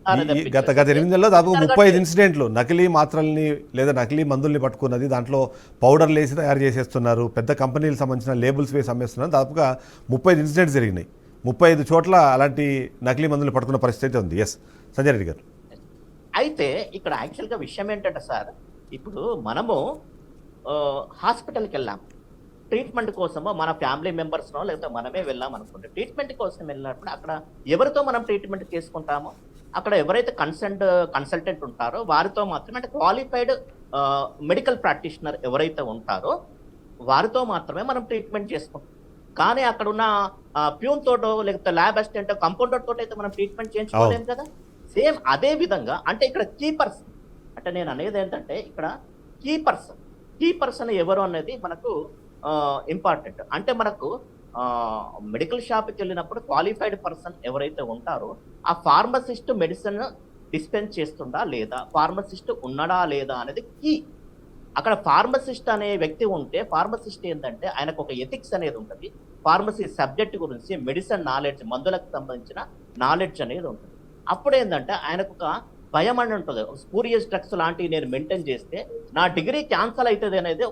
[SPEAKER 1] గత 8 నెలల్లో దాదాపు 35 ఇన్సిడెంట్లు నకిలీ మాత్రల్ని లేదా నకిలీ మందుల్ని పట్టుకున్నది, దాంట్లో పౌడర్లు వేసి తయారు చేసేస్తున్నారు, పెద్ద కంపెనీలకు సంబంధించిన లేబుల్స్ వేసి అమ్మేస్తున్నారు. దాదాపుగా 35 ఇన్సిడెంట్స్ జరిగినాయి. 35 చోట్ల అలాంటి నకిలీ మందులు పట్టుకున్న పరిస్థితి ఉంది. ఎస్ సంజయ్ రెడ్డి గారు.
[SPEAKER 2] అయితే ఇక్కడ యాక్చువల్గా విషయం ఏంటంటే సార్, ఇప్పుడు మనము హాస్పిటల్కి వెళ్ళాం ట్రీట్మెంట్ కోసమో, మన ఫ్యామిలీ మెంబర్స్నో లేకపోతే మనమే వెళ్ళాం అనుకుంటే ట్రీట్మెంట్ కోసం వెళ్ళినప్పుడు అక్కడ ఎవరితో మనం ట్రీట్మెంట్ చేసుకుంటామో, అక్కడ ఎవరైతే కన్సల్టెంట్ ఉంటారో వారితో మాత్రమే, అంటే క్వాలిఫైడ్ మెడికల్ ప్రాక్టీషనర్ ఎవరైతే ఉంటారో వారితో మాత్రమే మనం ట్రీట్మెంట్ చేసుకుంటాం. కానీ అక్కడ ఉన్న ప్యూన్ తోటో లేకపోతే ల్యాబ్ అసిస్టెంట్ కంపౌండర్ తోట అయితే మనం ట్రీట్మెంట్ చేయించుకోలేము కదా. సేమ్ అదే విధంగా అంటే ఇక్కడ కీ పర్సన్, అంటే నేను అనేది ఏంటంటే ఇక్కడ కీ పర్సన్ ఎవరు అనేది మనకు ఇంపార్టెంట్. అంటే మనకు మెడికల్ షాప్కి వెళ్ళినప్పుడు క్వాలిఫైడ్ పర్సన్ ఎవరైతే ఉంటారో ఆ ఫార్మసిస్ట్ మెడిసిన్ డిస్పెన్స్ చేస్తుందా లేదా, ఫార్మసిస్ట్ ఉన్నాడా లేదా అనేది కీ. అక్కడ ఫార్మసిస్ట్ అనే వ్యక్తి ఉంటే, ఫార్మసిస్ట్ ఏంటంటే ఆయనకు ఒక ఎథిక్స్ అనేది ఉంటుంది, ఫార్మసీ సబ్జెక్ట్ గురించి మెడిసిన్ నాలెడ్జ్, మందులకు సంబంధించిన నాలెడ్జ్ అనేది ఉంటుంది. అప్పుడు ఏంటంటే ఆయనకు ఒక భయం అని ఉంటుంది, స్పూరియస్ డ్రగ్స్ లాంటివి నేను మెయింటైన్ చేస్తే నా డిగ్రీ క్యాన్సల్ అవుతుంది అనేది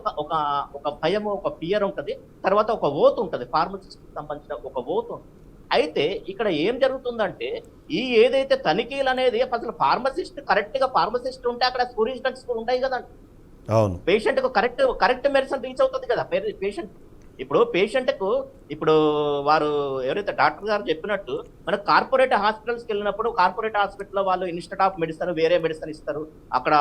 [SPEAKER 2] ఒక భయం, ఒక ఫియర్ ఉంటుంది. తర్వాత ఒక ఓత్ ఉంటుంది, ఫార్మసిస్ట్కి సంబంధించిన ఒక ఓత్ ఉంటుంది. అయితే ఇక్కడ ఏం జరుగుతుందంటే ఏదైతే తనిఖీలు అనేది అసలు ఫార్మసిస్ట్ ఉంటే అక్కడ స్పూరియస్ డ్రగ్స్ ఉంటాయి కదండి.
[SPEAKER 1] అవును,
[SPEAKER 2] పేషెంట్ కు కరెక్ట్ మెడిసిన్ రీచ్ అవుతుంది కదా పేషెంట్. ఇప్పుడు పేషెంట్ కు ఇప్పుడు వారు ఎవరైతే డాక్టర్ గారు చెప్పినట్టు మనకు కార్పొరేట్ హాస్పిటల్స్కి వెళ్ళినప్పుడు కార్పొరేట్ హాస్పిటల్లో వాళ్ళు ఇన్స్టెడ్ ఆఫ్ మెడిసిన్ వేరే మెడిసిన్ ఇస్తారు అక్కడ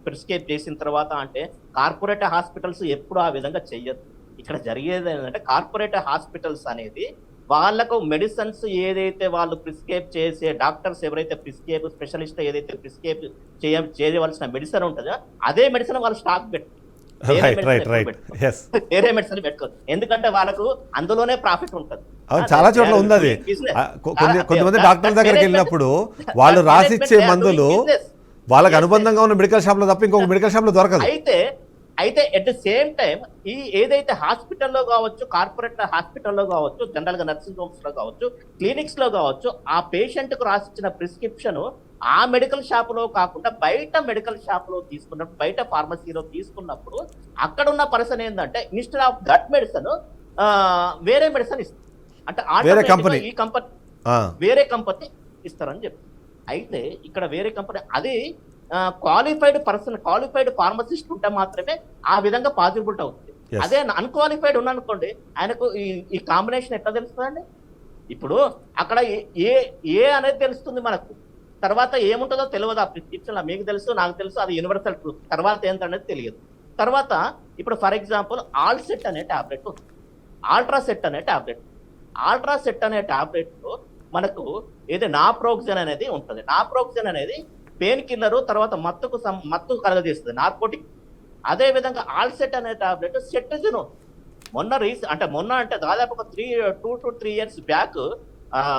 [SPEAKER 2] ప్రిస్క్రైబ్ చేసిన తర్వాత. అంటే కార్పొరేట్ హాస్పిటల్స్ ఎప్పుడు ఆ విధంగా చెయ్యదు. ఇక్కడ జరిగేది ఏంటంటే కార్పొరేట్ హాస్పిటల్స్ అనేది వాళ్ళకు మెడిసిన్స్ ఏదైతే వాళ్ళు ప్రిస్క్రైబ్ చేసే డాక్టర్స్ ఎవరైతే స్పెషలిస్ట్ ఏదైతే ప్రిస్క్రైబ్ చేయవలసిన మెడిసిన్ ఉంటుందో అదే మెడిసిన్ వాళ్ళు స్టాక్ పెట్టుకోరు, వేరే మెడిసిన్ పెట్టుకోరు. ఎందుకంటే వాళ్ళకు అందులోనే ప్రాఫిట్ ఉంటుంది.
[SPEAKER 1] చాలా చోట్ల ఉంది అది. కొంతమంది డాక్టర్ దగ్గరికి వెళ్ళినప్పుడు వాళ్ళు రాసిచ్చే మందులు వాళ్ళకి అనుబంధంగా ఉన్న మెడికల్ షాప్ లో తప్ప ఇంకొక మెడికల్ షాప్ లో దొరకదు.
[SPEAKER 2] అయితే ఎట్ ద సేమ్ టైం ఏదైతే హాస్పిటల్లో కావచ్చు, కార్పొరేట్ హాస్పిటల్లో కావచ్చు, జనరల్ గా నర్సింగ్ హోమ్స్ లో కావచ్చు, క్లినిక్స్ లో కావచ్చు, ఆ పేషెంట్ కు రాసిచ్చిన ప్రిస్క్రిప్షన్ ఆ మెడికల్ షాప్ లో కాకుండా బయట మెడికల్ షాప్ లో తీసుకున్నప్పుడు, బయట ఫార్మసీలో తీసుకున్నప్పుడు అక్కడ ఉన్న పర్సన్ ఏంటంటే ఇన్స్టెడ్ ఆఫ్ దట్ మెడిసిన్ వేరే మెడిసిన్ ఇస్తారు. అంటే ఈ కంపెనీ వేరే కంపెనీ ఇస్తారని చెప్తారు. అయితే ఇక్కడ వేరే కంపెనీ అది క్వాలిఫైడ్ ఫార్మసిస్ట్ ఉంటే మాత్రమే ఆ విధంగా పాసిబిలిటీ అవుతుంది. అదే అన్క్వాలిఫైడ్ ఉన్ననుకోండి ఆయనకు ఈ కాంబినేషన్ ఎట్లా తెలుస్తుందండి? ఇప్పుడు అక్కడ ఏ అనేది తెలుస్తుంది మనకు, తర్వాత ఏముంటుందో తెలియదు. ఆ ప్రిస్క్రిప్షన్ మీకు తెలుసు, నాకు తెలుసు, అది యూనివర్సల్ ట్రూత్. తర్వాత ఏంటనేది తెలియదు. తర్వాత ఇప్పుడు ఫర్ ఎగ్జాంపుల్ ఆల్సెట్ అనే టాబ్లెట్ ఉంది, ఆల్ట్రాసెట్ అనే టాబ్లెట్ లో మనకు ఏదో నాప్రోక్సెన్ అనేది ఉంటుంది. నాప్రోక్సెన్ అనేది పెయిన్ కిల్లరు, తర్వాత మత్తు కలగజేస్తుంది, నార్కోటిక్. అదే విధంగా ఆల్సెట్ అనే టాబ్లెట్ సెట్రిజిన్ మొన్న అంటే దాదాపు ఒక 2 to 3 years బ్యాక్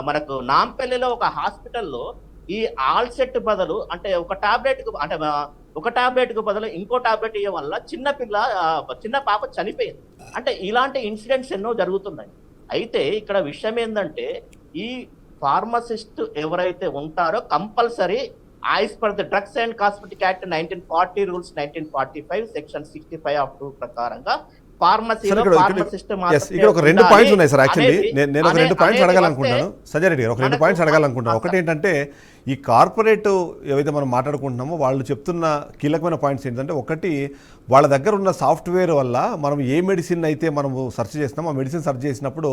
[SPEAKER 2] మనకు నాంపల్లిలో ఒక హాస్పిటల్లో ఈ ఆల్సెట్ బదులు అంటే ఒక టాబ్లెట్ కు బదులు ఇంకో టాబ్లెట్ ఇవ్వడం వల్ల చిన్న పాప చనిపోయింది. అంటే ఇలాంటి ఇన్సిడెంట్స్ ఎన్నో జరుగుతున్నాయి. అయితే ఇక్కడ విషయం ఏంటంటే ఈ ఫార్మసిస్ట్ ఎవరైతే ఉంటారో compulsory as per the drugs and cosmetic act 1940 rules 1945 section 65 of 2 ప్రకారంగా
[SPEAKER 1] ఇక్కడ ఒక 2 పాయింట్స్ ఉన్నాయి సార్. యాక్చువల్లీ నేను ఒక 2 పాయింట్స్ అడగాలనుకుంటున్నాను సంజయ్ రెడ్డి గారు. ఒక 2 పాయింట్స్ అడగాలనుకుంటున్నాను. ఒకటి ఏంటంటే ఈ కార్పొరేట్ ఏవైతే మనం మాట్లాడుకుంటున్నామో వాళ్ళు చెప్తున్న కీలకమైన పాయింట్స్ ఏంటంటే, ఒకటి వాళ్ళ దగ్గర ఉన్న సాఫ్ట్వేర్ వల్ల మనం ఏ మెడిసిన్ అయితే మనము సెర్చ్ చేస్తున్నామో ఆ మెడిసిన్ సెర్చ్ చేసినప్పుడు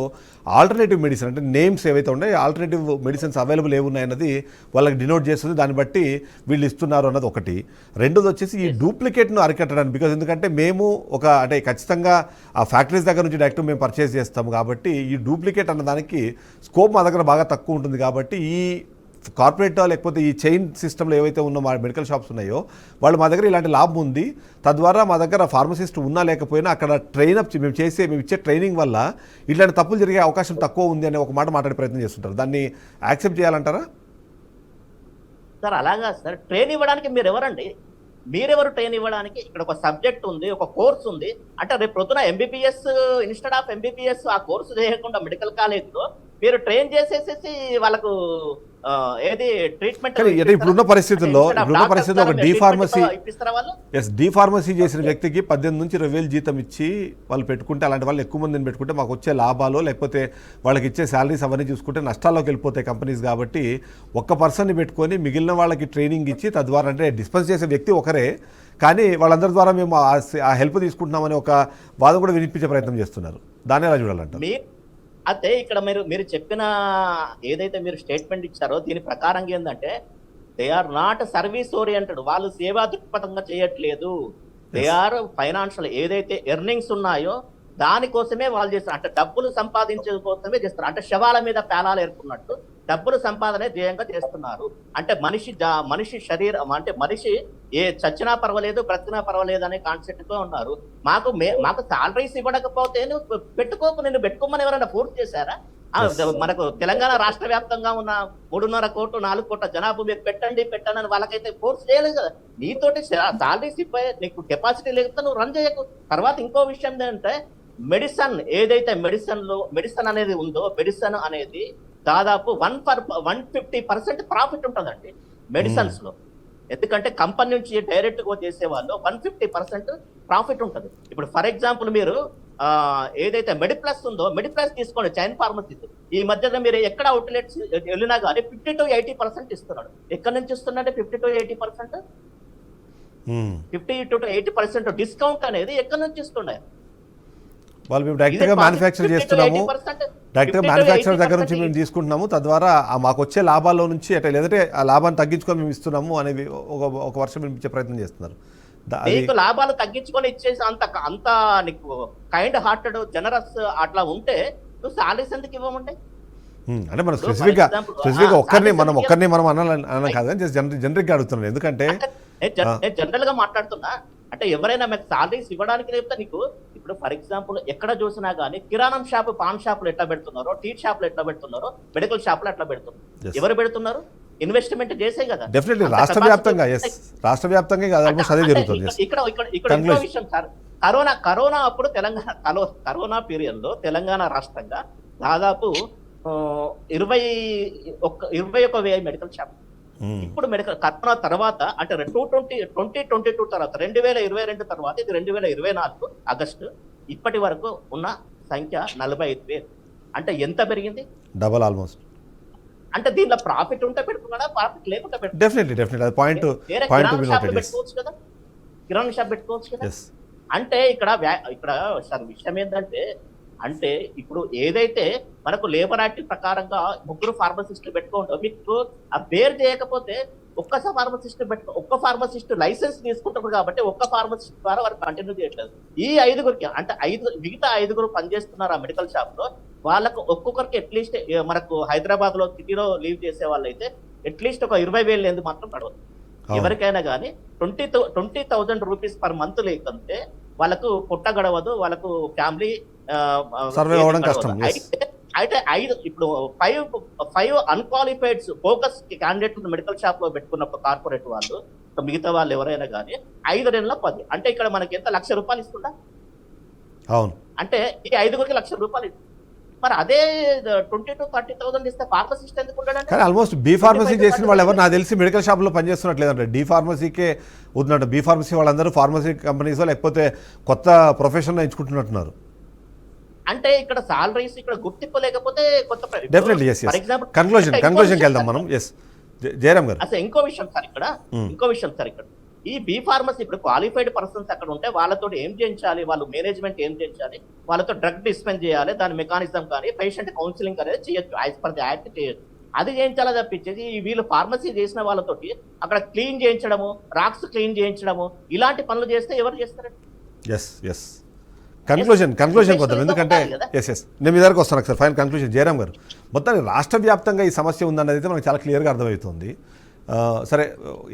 [SPEAKER 1] ఆల్టర్నేటివ్ మెడిసిన్ అంటే నేమ్స్ ఏవైతే ఉన్నాయో ఆల్టర్నేటివ్ మెడిసిన్స్ అవైలబుల్ ఏమున్నాయన్నది వాళ్ళకి డినోట్ చేస్తుంది. దాన్ని బట్టి వీళ్ళు ఇస్తున్నారు అన్నది ఒకటి. రెండోది వచ్చేసి ఈ డూప్లికేట్ను అరికట్టడానికి. బికాజ్ ఎందుకంటే మేము అంటే ఖచ్చితంగా ఆ ఫ్యాక్టరీస్ దగ్గర నుంచి డైరెక్ట్ మేము పర్చేస్ చేస్తాము కాబట్టి ఈ డూప్లికేట్ అన్న దానికి స్కోప్ మా దగ్గర బాగా తక్కువ ఉంటుంది. కాబట్టి ఈ కార్పొరేట్ లేకపోతే ఈ చైన్ సిస్టంలో ఏవైతే ఉన్న మా మెడికల్ షాప్స్ ఉన్నాయో వాళ్ళు మా దగ్గర ఇలాంటి లాభం ఉంది, తద్వారా మా దగ్గర ఫార్మసిస్ట్ ఉన్నా లేకపోయినా అక్కడ ట్రైనప్ మేము ఇచ్చే ట్రైనింగ్ వల్ల ఇట్లాంటి తప్పులు జరిగే అవకాశం తక్కువ ఉంది అనే ఒక మాట మాట్లాడే ప్రయత్నం చేస్తుంటారు. దాన్ని యాక్సెప్ట్ చేయాలంటారా?
[SPEAKER 2] సార్ అలాగా సార్, ట్రైన్ ఇవ్వడానికి మీరు ఎవరండి? మీరెవరు ట్రైన్ ఇవ్వడానికి? ఇక్కడ ఒక సబ్జెక్ట్ ఉంది, ఒక కోర్స్ ఉంది. అంటే రేపు పొద్దున ఎంబీబీఎస్ ఇన్స్టెడ్ ఆఫ్ ఎంబీబీఎస్ ఆ కోర్సు చేయకుండా మెడికల్ కాలేజ్లో మీరు ట్రైన్ చేసేసేసి వాళ్ళకు ఏది ట్రీట్మెంట్
[SPEAKER 1] కానీ అంటే ఇప్పుడున్న పరిస్థితుల్లో ఒక డి ఫార్మసీ చేసిన వ్యక్తికి 18 నుంచి 20,000 జీతం ఇచ్చి వాళ్ళు పెట్టుకుంటే, అలాంటి వాళ్ళు ఎక్కువ మందిని పెట్టుకుంటే మాకు వచ్చే లాభాలు లేకపోతే వాళ్ళకి ఇచ్చే శాలరీస్ అవన్నీ చూసుకుంటే నష్టాల్లోకి వెళ్ళిపోతాయి కంపెనీస్. కాబట్టి ఒక్క పర్సన్ని పెట్టుకొని మిగిలిన వాళ్ళకి ట్రైనింగ్ ఇచ్చి తద్వారా అంటే డిస్పెన్స్ చేసే వ్యక్తి ఒకరే కానీ వాళ్ళందరి ద్వారా మేము ఆ హెల్ప్ తీసుకుంటున్నామని ఒక వాదం కూడా వినిపించే ప్రయత్నం చేస్తున్నారు. దాన్ని ఎలా చూడాలంటారు?
[SPEAKER 2] అయితే ఇక్కడ మీరు చెప్పిన ఏదైతే మీరు స్టేట్మెంట్ ఇచ్చారో దీని ప్రకారంగా ఏంటంటే they are not service oriented. వాళ్ళు సేవా దృక్పథంగా చేయట్లేదు. దే ఆర్ ఫైనాన్షియల్ ఏదైతే ఎర్నింగ్స్ ఉన్నాయో దానికోసమే వాళ్ళు చేస్తారు. అంటే డబ్బులు సంపాదించే కోసమే చేస్తారు. అంటే శవాల మీద పేలాలు ఏర్పడినట్టు డబ్బులు సంపాదనే ధ్యేయంగా చేస్తున్నారు. అంటే మనిషి శరీరం అంటే మనిషి చచ్చినా పర్వాలేదు బ్రతికినా పర్వాలేదు అనే కాన్సెప్ట్ తో ఉన్నారు. మాకు సాలరీస్ ఇవ్వకపోతే నువ్వు పెట్టుకోకు, నిన్ను పెట్టుకోమని ఎవరైనా ఫోర్స్ చేశారా? మనకు తెలంగాణ రాష్ట్ర వ్యాప్తంగా ఉన్న 3.5 కోట్లు 4 కోట్ల జనాభా మీరు పెట్టండి అని వాళ్ళకైతే ఫోర్స్ చేయలేదు కదా. నీతోటి సాలరీస్ ఇవ్వే, నీకు కెపాసిటీ లేకపోతే నువ్వు రన్ చేయకు. తర్వాత ఇంకో విషయం ఏంటంటే మెడిసిన్ ఏదైతే మెడిసిన్ అనేది ఉందో, మెడిసిన్ అనేది దాదాపు 150% ప్రాఫిట్ ఉంటుందండి మెడిసిన్స్ లో. ఎందుకంటే కంపెనీ నుంచి డైరెక్ట్ గా చేసే వాళ్ళు 150% ప్రాఫిట్ ఉంటుంది. ఇప్పుడు ఫర్ ఎగ్జాంపుల్ మీరు ఏదైతే మెడిప్లస్ ఉందో, మెడిప్లస్ తీసుకోండి, చైన్ ఫార్మసీస్ ఈ మధ్యలో మీరు ఎక్కడ అవుట్లెట్స్ వెళ్ళినా కానీ 50 to 80% ఇస్తున్నాడు. ఎక్కడి నుంచి ఇస్తున్నాడంటే 50 to 80%, 50 to 80% డిస్కౌంట్ అనేది ఎక్కడి నుంచి ఇస్తున్నాయి?
[SPEAKER 1] వాళ్ళు మేము డైరెక్ట్గా మ్యానుఫ్యాక్చర్ చేస్తున్నాము, డైరెక్ట్గా మ్యానుఫ్యాక్చర్ దగ్గర నుంచి మేము తీసుకుంటున్నాము, తద్వారా మాకు వచ్చే లాభాల్లో నుంచి అట్లా లేదంటే ఆ లాభాన్ని తగ్గించుకొని మేము ఇస్తున్నాము అనేది ఒక వర్షం వినిపించే ప్రయత్నం చేస్తున్నారు.
[SPEAKER 2] నీకు లాభాలు తగ్గించుకొని ఇచ్చేసి అంత నీకు కైండ్ హార్టెడ్ జనరస్ అట్లా ఉంటే నువ్వు సాలరీస్ ఎందుకు ఇవ్వమంటే?
[SPEAKER 1] అంటే మనం స్పెసిఫిక్గా ఒక్కరిని మనం అనాలి కాదు, జనరిక్ గా అడుగుతున్నాను. ఎందుకంటే
[SPEAKER 2] జనరల్ గా మాట్లాడుతున్నా. అంటే ఎవరైనా మీకు సాలరీస్ ఇవ్వడానికి లేకపోతే నీకు ఇప్పుడు ఫర్ ఎగ్జాంపుల్ ఎక్కడ చూసినా గానీ కిరాణం షాప్, పాన్ షాపులు ఎట్లా పెడుతున్నారో, టీ షాపులు ఎట్లా పెడుతున్నారో, మెడికల్ షాపులు ఎట్లా పెడుతున్నారు? ఎవరు పెడుతున్నారు? ఇన్వెస్ట్మెంట్ చేసే కదా.
[SPEAKER 1] డెఫినెట్లీ రాష్ట్ర వ్యాప్తంగా ఆల్మోస్ట్ అదే జరుగుతుంది.
[SPEAKER 2] ఇక్కడ ఇంకో విషయం సార్, కరోనా అప్పుడు కరోనా పీరియడ్ లో తెలంగాణ రాష్ట్రంగా దాదాపు 21,000 మెడికల్ షాప్. ఇప్పుడు మెడికల్ కరోనా తర్వాత అంటే 2022 తర్వాత 2022 తర్వాత ఇది 2024 ఆగస్టు ఇప్పటి వరకు ఉన్న సంఖ్య 45,000. అంటే ఎంత పెరిగింది?
[SPEAKER 1] Double almost.
[SPEAKER 2] అంటే దీనిలో ప్రాఫిట్ ఉంటే పెట్టుకున్నాడా, ప్రాఫిట్ లేకుండా పెట్టుకోవచ్చు కదా, కిరాణా షాప్ పెట్టుకోవచ్చు కదా. అంటే ఇక్కడ సార్ విషయం ఏంటంటే, అంటే ఇప్పుడు ఏదైతే మనకు లేబర్ యాక్ట్ ప్రకారంగా 3 ఫార్మసిస్టులు పెట్టుకుంటాం, మీకు ఆ పేరు చేయకపోతే ఒక్క ఫార్మసిస్ట్ లైసెన్స్ తీసుకుంటారు కాబట్టి ఒక్క ఫార్మసిస్ట్ ద్వారా వారు కంటిన్యూ చేయట్లేదు. ఈ 5గురికి అంటే మిగతా 5గురు పనిచేస్తున్నారు ఆ మెడికల్ షాప్ లో. వాళ్ళకు ఒక్కొక్కరికి అట్లీస్ట్ మనకు హైదరాబాద్ లో సిటీలో లీవ్ చేసే వాళ్ళైతే అట్లీస్ట్ ఒక 20,000 ఎందుకు మాత్రం పడవదు. ఎవరికైనా కానీ 20,000 రూపీస్ పర్ మంత్ లేకుంటే వాళ్ళకు పుట్ట గడవదు, వాళ్ళకు ఫ్యామిలీ
[SPEAKER 1] సర్వే అవ్వడం కష్టం.
[SPEAKER 2] అయితే 5 ఇప్పుడు 5 unqualified focus candidate medical shop లో పెట్టుకున్నప్పుడు కార్పొరేట్ వాళ్ళు, మిగతా వాళ్ళు ఎవరైనా కానీ 5 నెలల 10 అంటే ఇక్కడ మనకి ఎంత ₹1,00,000 ఇస్తుందా?
[SPEAKER 1] అవును.
[SPEAKER 2] అంటే ఈ 5గురికి ₹1,00,000. మరి అదే 20,000 to 30,000 ఇస్తే ఫార్మసిస్ట్ ఎందుకు ఉంటాడంటే?
[SPEAKER 1] కానీ ఆల్మోస్ట్ బీ ఫార్మసీ చేసిన వాళ్ళు ఎవరు నాకు తెలిసి మెడికల్ షాప్లో పనిచేస్తున్నట్లేదంటే డి ఫార్మసీకే ఉంటున్నట్టు. బీ ఫార్మసీ వాళ్ళందరూ ఫార్మసీ కంపెనీస్ లేకపోతే కొత్త ప్రొఫెషన్ ఎంచుకుంటున్నట్టున్నారు.
[SPEAKER 2] అంటే ఇక్కడ సాలరీస్ ఇక్కడ గుర్తింపు లేకపోతే కొత్త
[SPEAKER 1] డెఫినెట్లీ ఫర్ ఎగ్జాంపుల్ కన్క్లూజన్కి వెళ్దాం మనం. జయరామ్ గారు
[SPEAKER 2] అసలు ఇంకో విషయం సార్ ఇక్కడ ఈ బీ ఫార్మసీ ఇప్పుడు క్వాలిఫైడ్ పర్సన్స్ అక్కడ ఉంటే వాళ్ళతో ఏం చేయించాలి, వాళ్ళు మేనేజ్మెంట్ ఏం చేయించాలి, వాళ్ళతో డ్రగ్ డిస్పెన్స్ చేయాలి, దాని మెకానిజం కానీ పేషెంట్ కౌన్సిలింగ్ అనేది చేయొచ్చు, యాజ్ పర్ ది యాక్ట్ చేయొచ్చు. అది చేయించాలా తప్పించేసి వీళ్ళు ఫార్మసీ చేసిన వాళ్ళతోటి అక్కడ క్లీన్ చేయించడము, రాక్స్ క్లీన్ చేయించడము, ఇలాంటి పనులు చేస్తే ఎవరు చేస్తారండి?
[SPEAKER 1] కన్క్లూజన్ కొద్దాం. ఎందుకంటే నేను మీ దగ్గరకు వస్తాను సార్. ఫైనల్ కన్క్లూజన్ జయరామ్ గారు, మొత్తానికి రాష్ట్ర వ్యాప్తంగా ఈ సమస్య ఉందన్నది అయితే మనకు చాలా క్లియర్గా అర్థమవుతుంది. సరే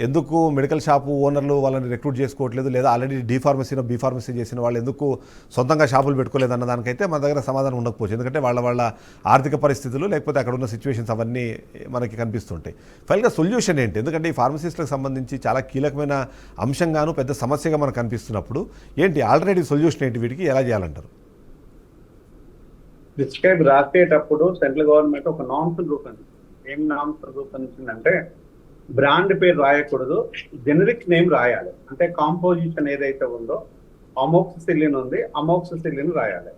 [SPEAKER 1] ఎందుకు మెడికల్ షాపు ఓనర్లు వాళ్ళని రిక్రూట్ చేసుకోవట్లేదు, లేదా ఆల్రెడీ డి ఫార్మసీనో బీ ఫార్మసీ చేసిన వాళ్ళు ఎందుకు సొంతంగా షాపులు పెట్టుకోలేదు అన్న దానికైతే మన దగ్గర సమాధానం ఉండకపోవచ్చు. ఎందుకంటే వాళ్ళ ఆర్థిక పరిస్థితులు లేకపోతే అక్కడ ఉన్న సిచ్యువేషన్స్ అవన్నీ మనకి కనిపిస్తుంటాయి. ఫైనల్గా సొల్యూషన్ ఏంటి? ఎందుకంటే ఈ ఫార్మసిస్టులకు సంబంధించి చాలా కీలకమైన అంశంగాను పెద్ద సమస్యగా మనకు కనిపిస్తున్నప్పుడు ఏంటి ఆల్టర్నేటివ్ సొల్యూషన్ ఏంటి, వీటికి ఎలా చేయాలంటారు?
[SPEAKER 3] ప్రిస్క్రైబ్ రాసేటప్పుడు సెంట్రల్ గవర్నమెంట్ ఒక నామ్స్ రూపొందించింది. ఏం నామ్స్ రూపొందించిందంటే బ్రాండ్ పేరు రాయకూడదు, జెనరిక్ నేమ్ రాయాలి. అంటే కాంపోజిషన్ ఏదైతే ఉందో అమోక్సిసిలిన్ ఉంది, అమోక్సిసిలిన్ రాయాలి.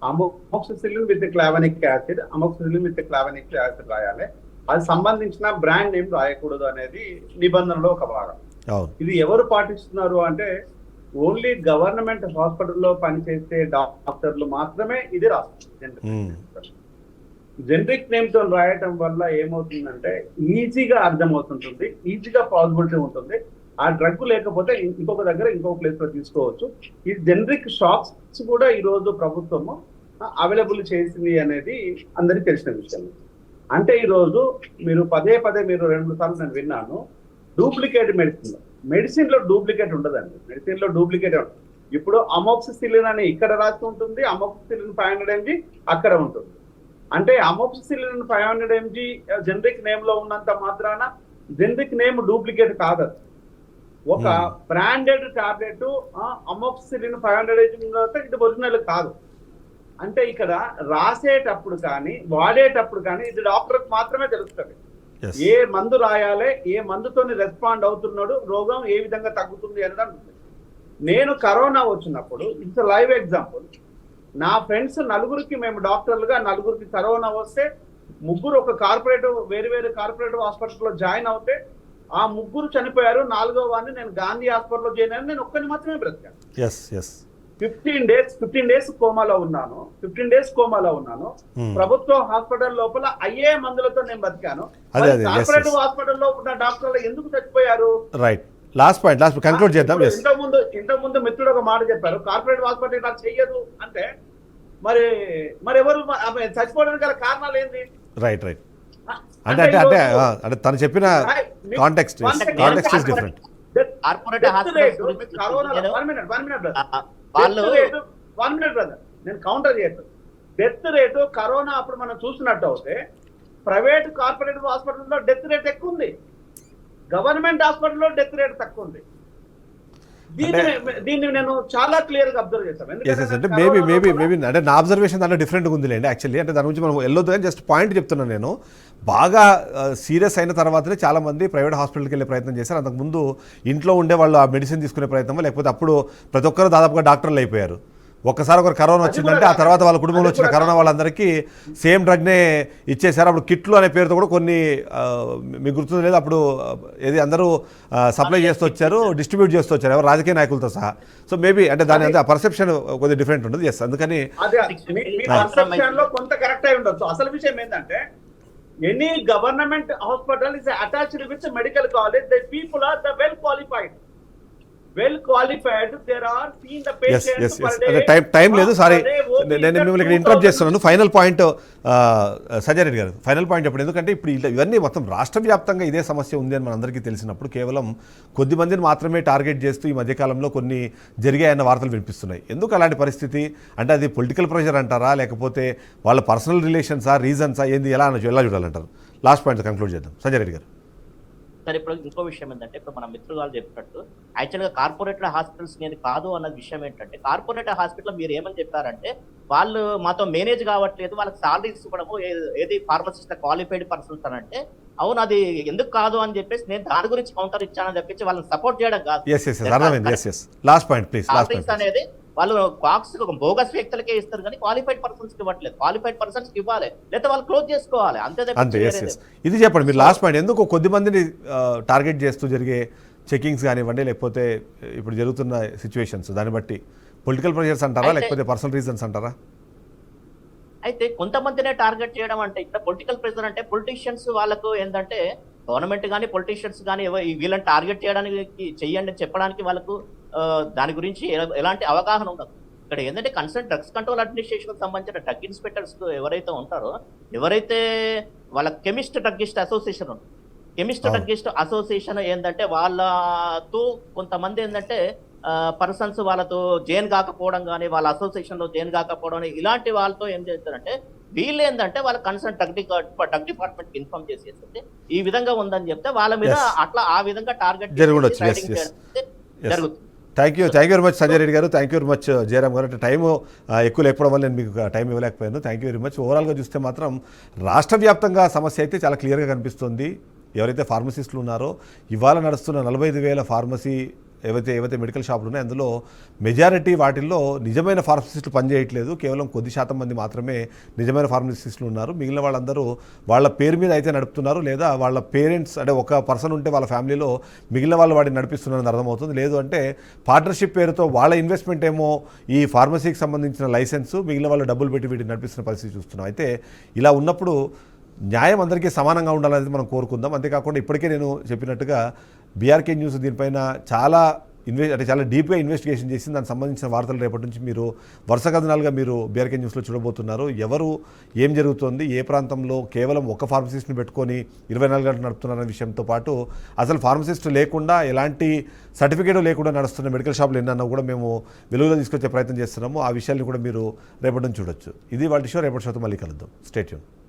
[SPEAKER 3] Amoxicillin with clavulanic acid, amoxicillin with clavulanic acid రాయాలి. అది సంబంధించిన బ్రాండ్ నేమ్ రాయకూడదు అనేది నిబంధనలో ఒక భాగం. ఇది ఎవరు పాటిస్తున్నారు అంటే ఓన్లీ గవర్నమెంట్ హాస్పిటల్లో పనిచేసే డాక్టర్లు మాత్రమే ఇది రాస్తారు. జనరిక్ నేమ్ తో రాయటం వల్ల ఏమవుతుందంటే ఈజీగా అర్థమవుతుంటుంది, ఈజీగా పాసిబిలిటీ ఉంటుంది. ఆ డ్రగ్ లేకపోతే ఇంకొక దగ్గర ఇంకొక ప్లేస్ లో తీసుకోవచ్చు. ఈ జనరిక్ షాప్స్ కూడా ఈ రోజు ప్రభుత్వము అవైలబుల్ చేసింది అనేది అందరికీ తెలిసిన విషయం. అంటే ఈ రోజు మీరు పదే మీరు 2 సార్లు నేను విన్నాను, డూప్లికేట్ మెడిసిన్ లో డూప్లికేట్ ఉండదండి. మెడిసిన్ లో డూప్లికేట్ ఉంటుంది. ఇప్పుడు అమోక్సిసిలిన్ అని ఇక్కడ రాసి ఉంటుంది, అమోక్సిసిలిన్ 500 mg అక్కడ ఉంటుంది. అంటే అమోక్సిసిలిన్ 500 mg జనరిక్ నేమ్ లో ఉన్నంత మాత్రాన జనరిక్ నేమ్ డూప్లికేట్ కాదు. ఒక బ్రాండెడ్ టాబ్లెట్ అమోక్సిసిలిన్ 500 mg ఇది ఒరిజినల్ కాదు. అంటే ఇక్కడ రాసేటప్పుడు కానీ వాడేటప్పుడు కానీ ఇది డాక్టర్కి మాత్రమే తెలుస్తుంది. ఏ మందు రాయాలి, ఏ మందుతోని రెస్పాండ్ అవుతున్నాడు, రోగం ఏ విధంగా తగ్గుతుంది అనేది. నేను కరోనా వచ్చినప్పుడు ఇట్స్ లైవ్ ఎగ్జాంపుల్. నా ఫ్రెండ్స్ నలుగురికి, మేము డాక్టర్లుగా నలుగురికి కరోనా వస్తే ముగ్గురు ఒక వేరు కార్పొరేటివ్ హాస్పిటల్లో జాయిన్ అవుతే ఆ ముగ్గురు చనిపోయారు. 4వ వాడిని నేను గాంధీ హాస్పిటల్లో జాయిన్ అయ్యాను. నేను ఒక్కరిని మాత్రమే బ్రతికాను. 15 days కోమాలో ఉన్నాను. 15 days కోమాలో ఉన్నాను. ప్రభుత్వ హాస్పిటల్ లోపల అయ్యే మందులతో నేను బతికాను. కార్పొరేటివ్ హాస్పిటల్లో ఉన్న డాక్టర్లు ఎందుకు చచ్చిపోయారు?
[SPEAKER 1] రైట్, లాస్ట్ పాయింట్ కంక్లూడ్ చేద్దాం.
[SPEAKER 3] ఇంతకుముందు మిత్రుడు ఒక మాట చెప్పారు, కార్పొరేట్ హాస్పిటల్ నాకు చెయ్యదు అంటే మరి ఎవరు చచ్చిపోవడానికి గల కారణాలు ఏంటి?
[SPEAKER 1] రైట్ అంటే తను చెప్పిన కాంటెక్స్ట్ ఇస్ డిఫరెంట్.
[SPEAKER 3] నేను కౌంటర్ చేస్తాను. డెత్ రేటు కరోనా అప్పుడు మనం చూసినట్టు అయితే ప్రైవేట్ కార్పొరేటివ్ హాస్పిటల్లో డెత్ రేట్ ఎక్కువ ఉంది, గవర్నమెంట్ హాస్పిటల్లో డెత్ రేట్ తక్కువ ఉంది. దీన్ని నేను చాలా క్లియర్ గా అబ్జర్వ్ చేస్తాను.
[SPEAKER 1] అంటే మేబీ అంటే నా అబ్జర్వేషన్ దాంట్లో డిఫరెంట్గా ఉందిలేండి. యాక్చువల్లీ అంటే దాని గురించి మనం వెళ్ళొద్దు కానీ జస్ట్ పాయింట్ చెప్తున్నాను. నేను బాగా సీరియస్ అయిన తర్వాతనే చాలా మంది ప్రైవేట్ హాస్పిటల్కి వెళ్ళే ప్రయత్నం చేశారు. అంతకుముందు ఇంట్లో ఉండే వాళ్ళు ఆ మెడిసిన్ తీసుకునే ప్రయత్నం, లేకపోతే అప్పుడు ప్రతి ఒక్కరు దాదాపుగా డాక్టర్లు అయిపోయారు. ఒక్కసారి ఒకరు కరోనా వచ్చిందంటే ఆ తర్వాత వాళ్ళ కుటుంబంలో వచ్చిన కరోనా వాళ్ళందరికీ సేమ్ డ్రగ్నే ఇచ్చేసారు. అప్పుడు కిట్లు అనే పేరుతో కూడా కొన్ని మీకు గుర్తుంది లేదు, అప్పుడు ఏది అందరూ సప్లై చేస్తూ వచ్చారు, డిస్ట్రిబ్యూట్ చేస్తూ వచ్చారు, ఎవరు రాజకీయ నాయకులతో సహా. సో మేబీ అంటే దాని అంతా పర్సెప్షన్ కొద్దిగా డిఫరెంట్ ఉంటుంది. ఎస్, అందుకని
[SPEAKER 3] కొంత కరెక్ట్ అయి ఉండొచ్చు. అసలు విషయం ఏంటంటే any government hospital is attached with medical college. The people are the well qualified. there are seen the patients per day.
[SPEAKER 1] Time లేదు, సారీ నేను మిమ్మల్ని ఇక్కడ ఇంటరప్ట్ చేస్తున్నాను. ఫైనల్ పాయింట్ సంజయ్ రెడ్డి గారు, ఫైనల్ పాయింట్ చెప్పండి. ఎందుకంటే ఇప్పుడు ఇవన్నీ మొత్తం రాష్ట్ర వ్యాప్తంగా ఇదే సమస్య ఉంది అని మనందరికీ తెలిసినప్పుడు కేవలం కొద్ది మందిని మాత్రమే టార్గెట్ చేస్తూ ఈ మధ్యకాలంలో కొన్ని జరిగాయన్న వార్తలు వినిపిస్తున్నాయి. ఎందుకు అలాంటి పరిస్థితి? అంటే అది పొలిటికల్ ప్రెషర్ అంటారా, లేకపోతే వాళ్ళ పర్సనల్ రిలేషన్సా, రీజన్సా, ఏంది, ఎలా చూడాలంటారు? లాస్ట్ పాయింట్ కంక్లూడ్ చేద్దాం సంజయ్ రెడ్డి గారు.
[SPEAKER 2] సరే, ఇప్పుడు ఇంకో విషయం ఏంటంటే, ఇప్పుడు మన మిత్రులు వాళ్ళు చెప్పినట్టు యాక్చువల్గా కార్పొరేట్ హాస్పిటల్స్ నేను కాదు అన్న విషయం ఏంటంటే, కార్పొరేట్ హాస్పిటల్ మీరు ఏమని చెప్పారంటే వాళ్ళు మాతో మేనేజ్ కావట్లేదు, వాళ్ళకి సాలరీస్ ఇవ్వడము ఏది ఫార్మసిస్ట్ క్వాలిఫైడ్ పర్సన్స్ అని అంటే, అవును అది ఎందుకు కాదు అని చెప్పేసి నేను దాని గురించి కౌంటర్ ఇచ్చానని చెప్పేసి వాళ్ళని సపోర్ట్ చేయడం కాదు.
[SPEAKER 1] Last point please.
[SPEAKER 2] అనేది వాళ్ళు కాక్స్ బోగస్ వ్యక్తులకే ఇస్తారు కానీ క్వాలిఫైడ్ పర్సన్స్ ఇవ్వట్లేదు. క్వాలిఫైడ్ పర్సన్స్ ఇవ్వాలి, లేకపోతే వాళ్ళు క్లోజ్ చేసుకోవాలి, అంతే.
[SPEAKER 1] ఇది చెప్పండి మీరు లాస్ట్ పాయింట్. ఎందుకు కొద్ది మందిని టార్గెట్ చేస్తూ జరిగే చెకింగ్స్ కానివ్వండి, లేకపోతే ఇప్పుడు జరుగుతున్న సిచ్యువేషన్స్ దాన్ని బట్టి పొలిటికల్ ప్రెషర్స్ అంటారా, లేకపోతే పర్సనల్ రీజన్స్ అంటారా?
[SPEAKER 2] అయితే కొంతమందినే టార్గెట్ చేయడం అంటే ఇక్కడ పొలిటికల్ ప్రెషర్ అంటే పొలిటీషియన్స్ వాళ్ళకు ఏంటంటే గవర్నమెంట్ కానీ పొలిటీషియన్స్ కానీ వీళ్ళని టార్గెట్ చేయడానికి చెయ్యండి చెప్పడానికి వాళ్ళకు దాని గురించి ఎలాంటి అవగాహన ఉండదు. ఇక్కడ ఏంటంటే కన్సర్న్ డ్రగ్స్ కంట్రోల్ అడ్మినిస్ట్రేషన్ సంబంధించిన డ్రగ్ ఇన్స్పెక్టర్స్ ఎవరైతే ఉంటారో, ఎవరైతే వాళ్ళ కెమిస్ట్ డ్రగ్గిస్ట్ అసోసియేషన్ ఉంటుంది, కెమిస్ట్ డ్రగ్గిస్ట్ అసోసియేషన్ ఏంటంటే వాళ్ళతో కొంతమంది ఏంటంటే పర్సన్స్ వాళ్ళతో జైన్ కాకపోవడం కానీ వాళ్ళ అసోసియేషన్ లో జైన్ కాకపోవడం కానీ ఇలాంటి వాళ్ళతో ఏం చేస్తారంటే వీళ్ళు ఏంటంటే వాళ్ళ కన్సర్న్ డ్రగ్ డిపార్ట్మెంట్ కి ఇన్ఫార్మ్ చేసేస్తే ఈ విధంగా ఉందని చెప్తే వాళ్ళ మీద
[SPEAKER 1] Yes.
[SPEAKER 2] అట్లా ఆ విధంగా టార్గెట్
[SPEAKER 1] జరుగుండొచ్చు. Yes, yes.
[SPEAKER 2] జరుగుతుంది.
[SPEAKER 1] Thank you very much Sanjay Reddy గారు, thank you very much Jayaram గారు. అంటే టైం ఎక్కువ లేకపోవడం వల్ల నేను మీకు టైం ఇవ్వలేకపోయాను. Thank you very much. ఓవరాల్గా చూస్తే మాత్రం రాష్ట్ర వ్యాప్తంగా సమస్య అయితే చాలా క్లియర్గా కనిపిస్తుంది. ఎవరైతే ఫార్మసిస్టులు ఉన్నారో ఇవాళ నడుస్తున్న 45,000 ఫార్మసీ ఏవైతే మెడికల్ షాపులు ఉన్నాయో అందులో మెజారిటీ వాటిల్లో నిజమైన ఫార్మసిస్టులు పనిచేయట్లేదు. కేవలం కొద్ది శాతం మంది మాత్రమే నిజమైన ఫార్మసిస్టులు ఉన్నారు. మిగిలిన వాళ్ళందరూ వాళ్ళ పేరు మీద అయితే నడుపుతున్నారు, లేదా వాళ్ళ పేరెంట్స్ అంటే ఒక పర్సన్ ఉంటే వాళ్ళ ఫ్యామిలీలో మిగిలిన వాళ్ళు వాటిని నడిపిస్తున్నారని అర్థమవుతుంది. లేదు అంటే పార్ట్నర్షిప్ పేరుతో వాళ్ళ ఇన్వెస్ట్మెంట్ ఏమో ఈ ఫార్మసీకి సంబంధించిన లైసెన్స్, మిగిలిన వాళ్ళు డబ్బులు పెట్టి వీటిని నడిపిస్తున్న పరిస్థితి చూస్తున్నాం. అయితే ఇలా ఉన్నప్పుడు న్యాయం అందరికీ సమానంగా ఉండాలనేది మనం కోరుకుందాం. అంతేకాకుండా ఇప్పటికే నేను చెప్పినట్టుగా బీఆర్కే న్యూస్ దీనిపైన చాలా చాలా డీప్గా ఇన్వెస్టిగేషన్ చేసి దానికి సంబంధించిన వార్తలు రేపటి నుంచి మీరు వరుస కథనాలుగా మీరు బీఆర్కే న్యూస్లో చూడబోతున్నారు. ఎవరు ఏం జరుగుతోంది, ఏ ప్రాంతంలో కేవలం ఒక ఫార్మసిస్ట్ని పెట్టుకొని 24 గంటలు నడుపుతున్నారనే విషయంతో పాటు అసలు ఫార్మసిస్ట్ లేకుండా ఎలాంటి సర్టిఫికేట్ లేకుండా నడుస్తున్న మెడికల్ షాపులు ఎన్నన్నా కూడా మేము వెలుగులో తీసుకొచ్చే ప్రయత్నం చేస్తున్నాము. ఆ విషయాన్ని కూడా మీరు రేపటి నుంచి చూడొచ్చు. ఇది వాళ్ళ షో. రేపటి షోతో మళ్ళీ కలుద్దాం. Stay tune.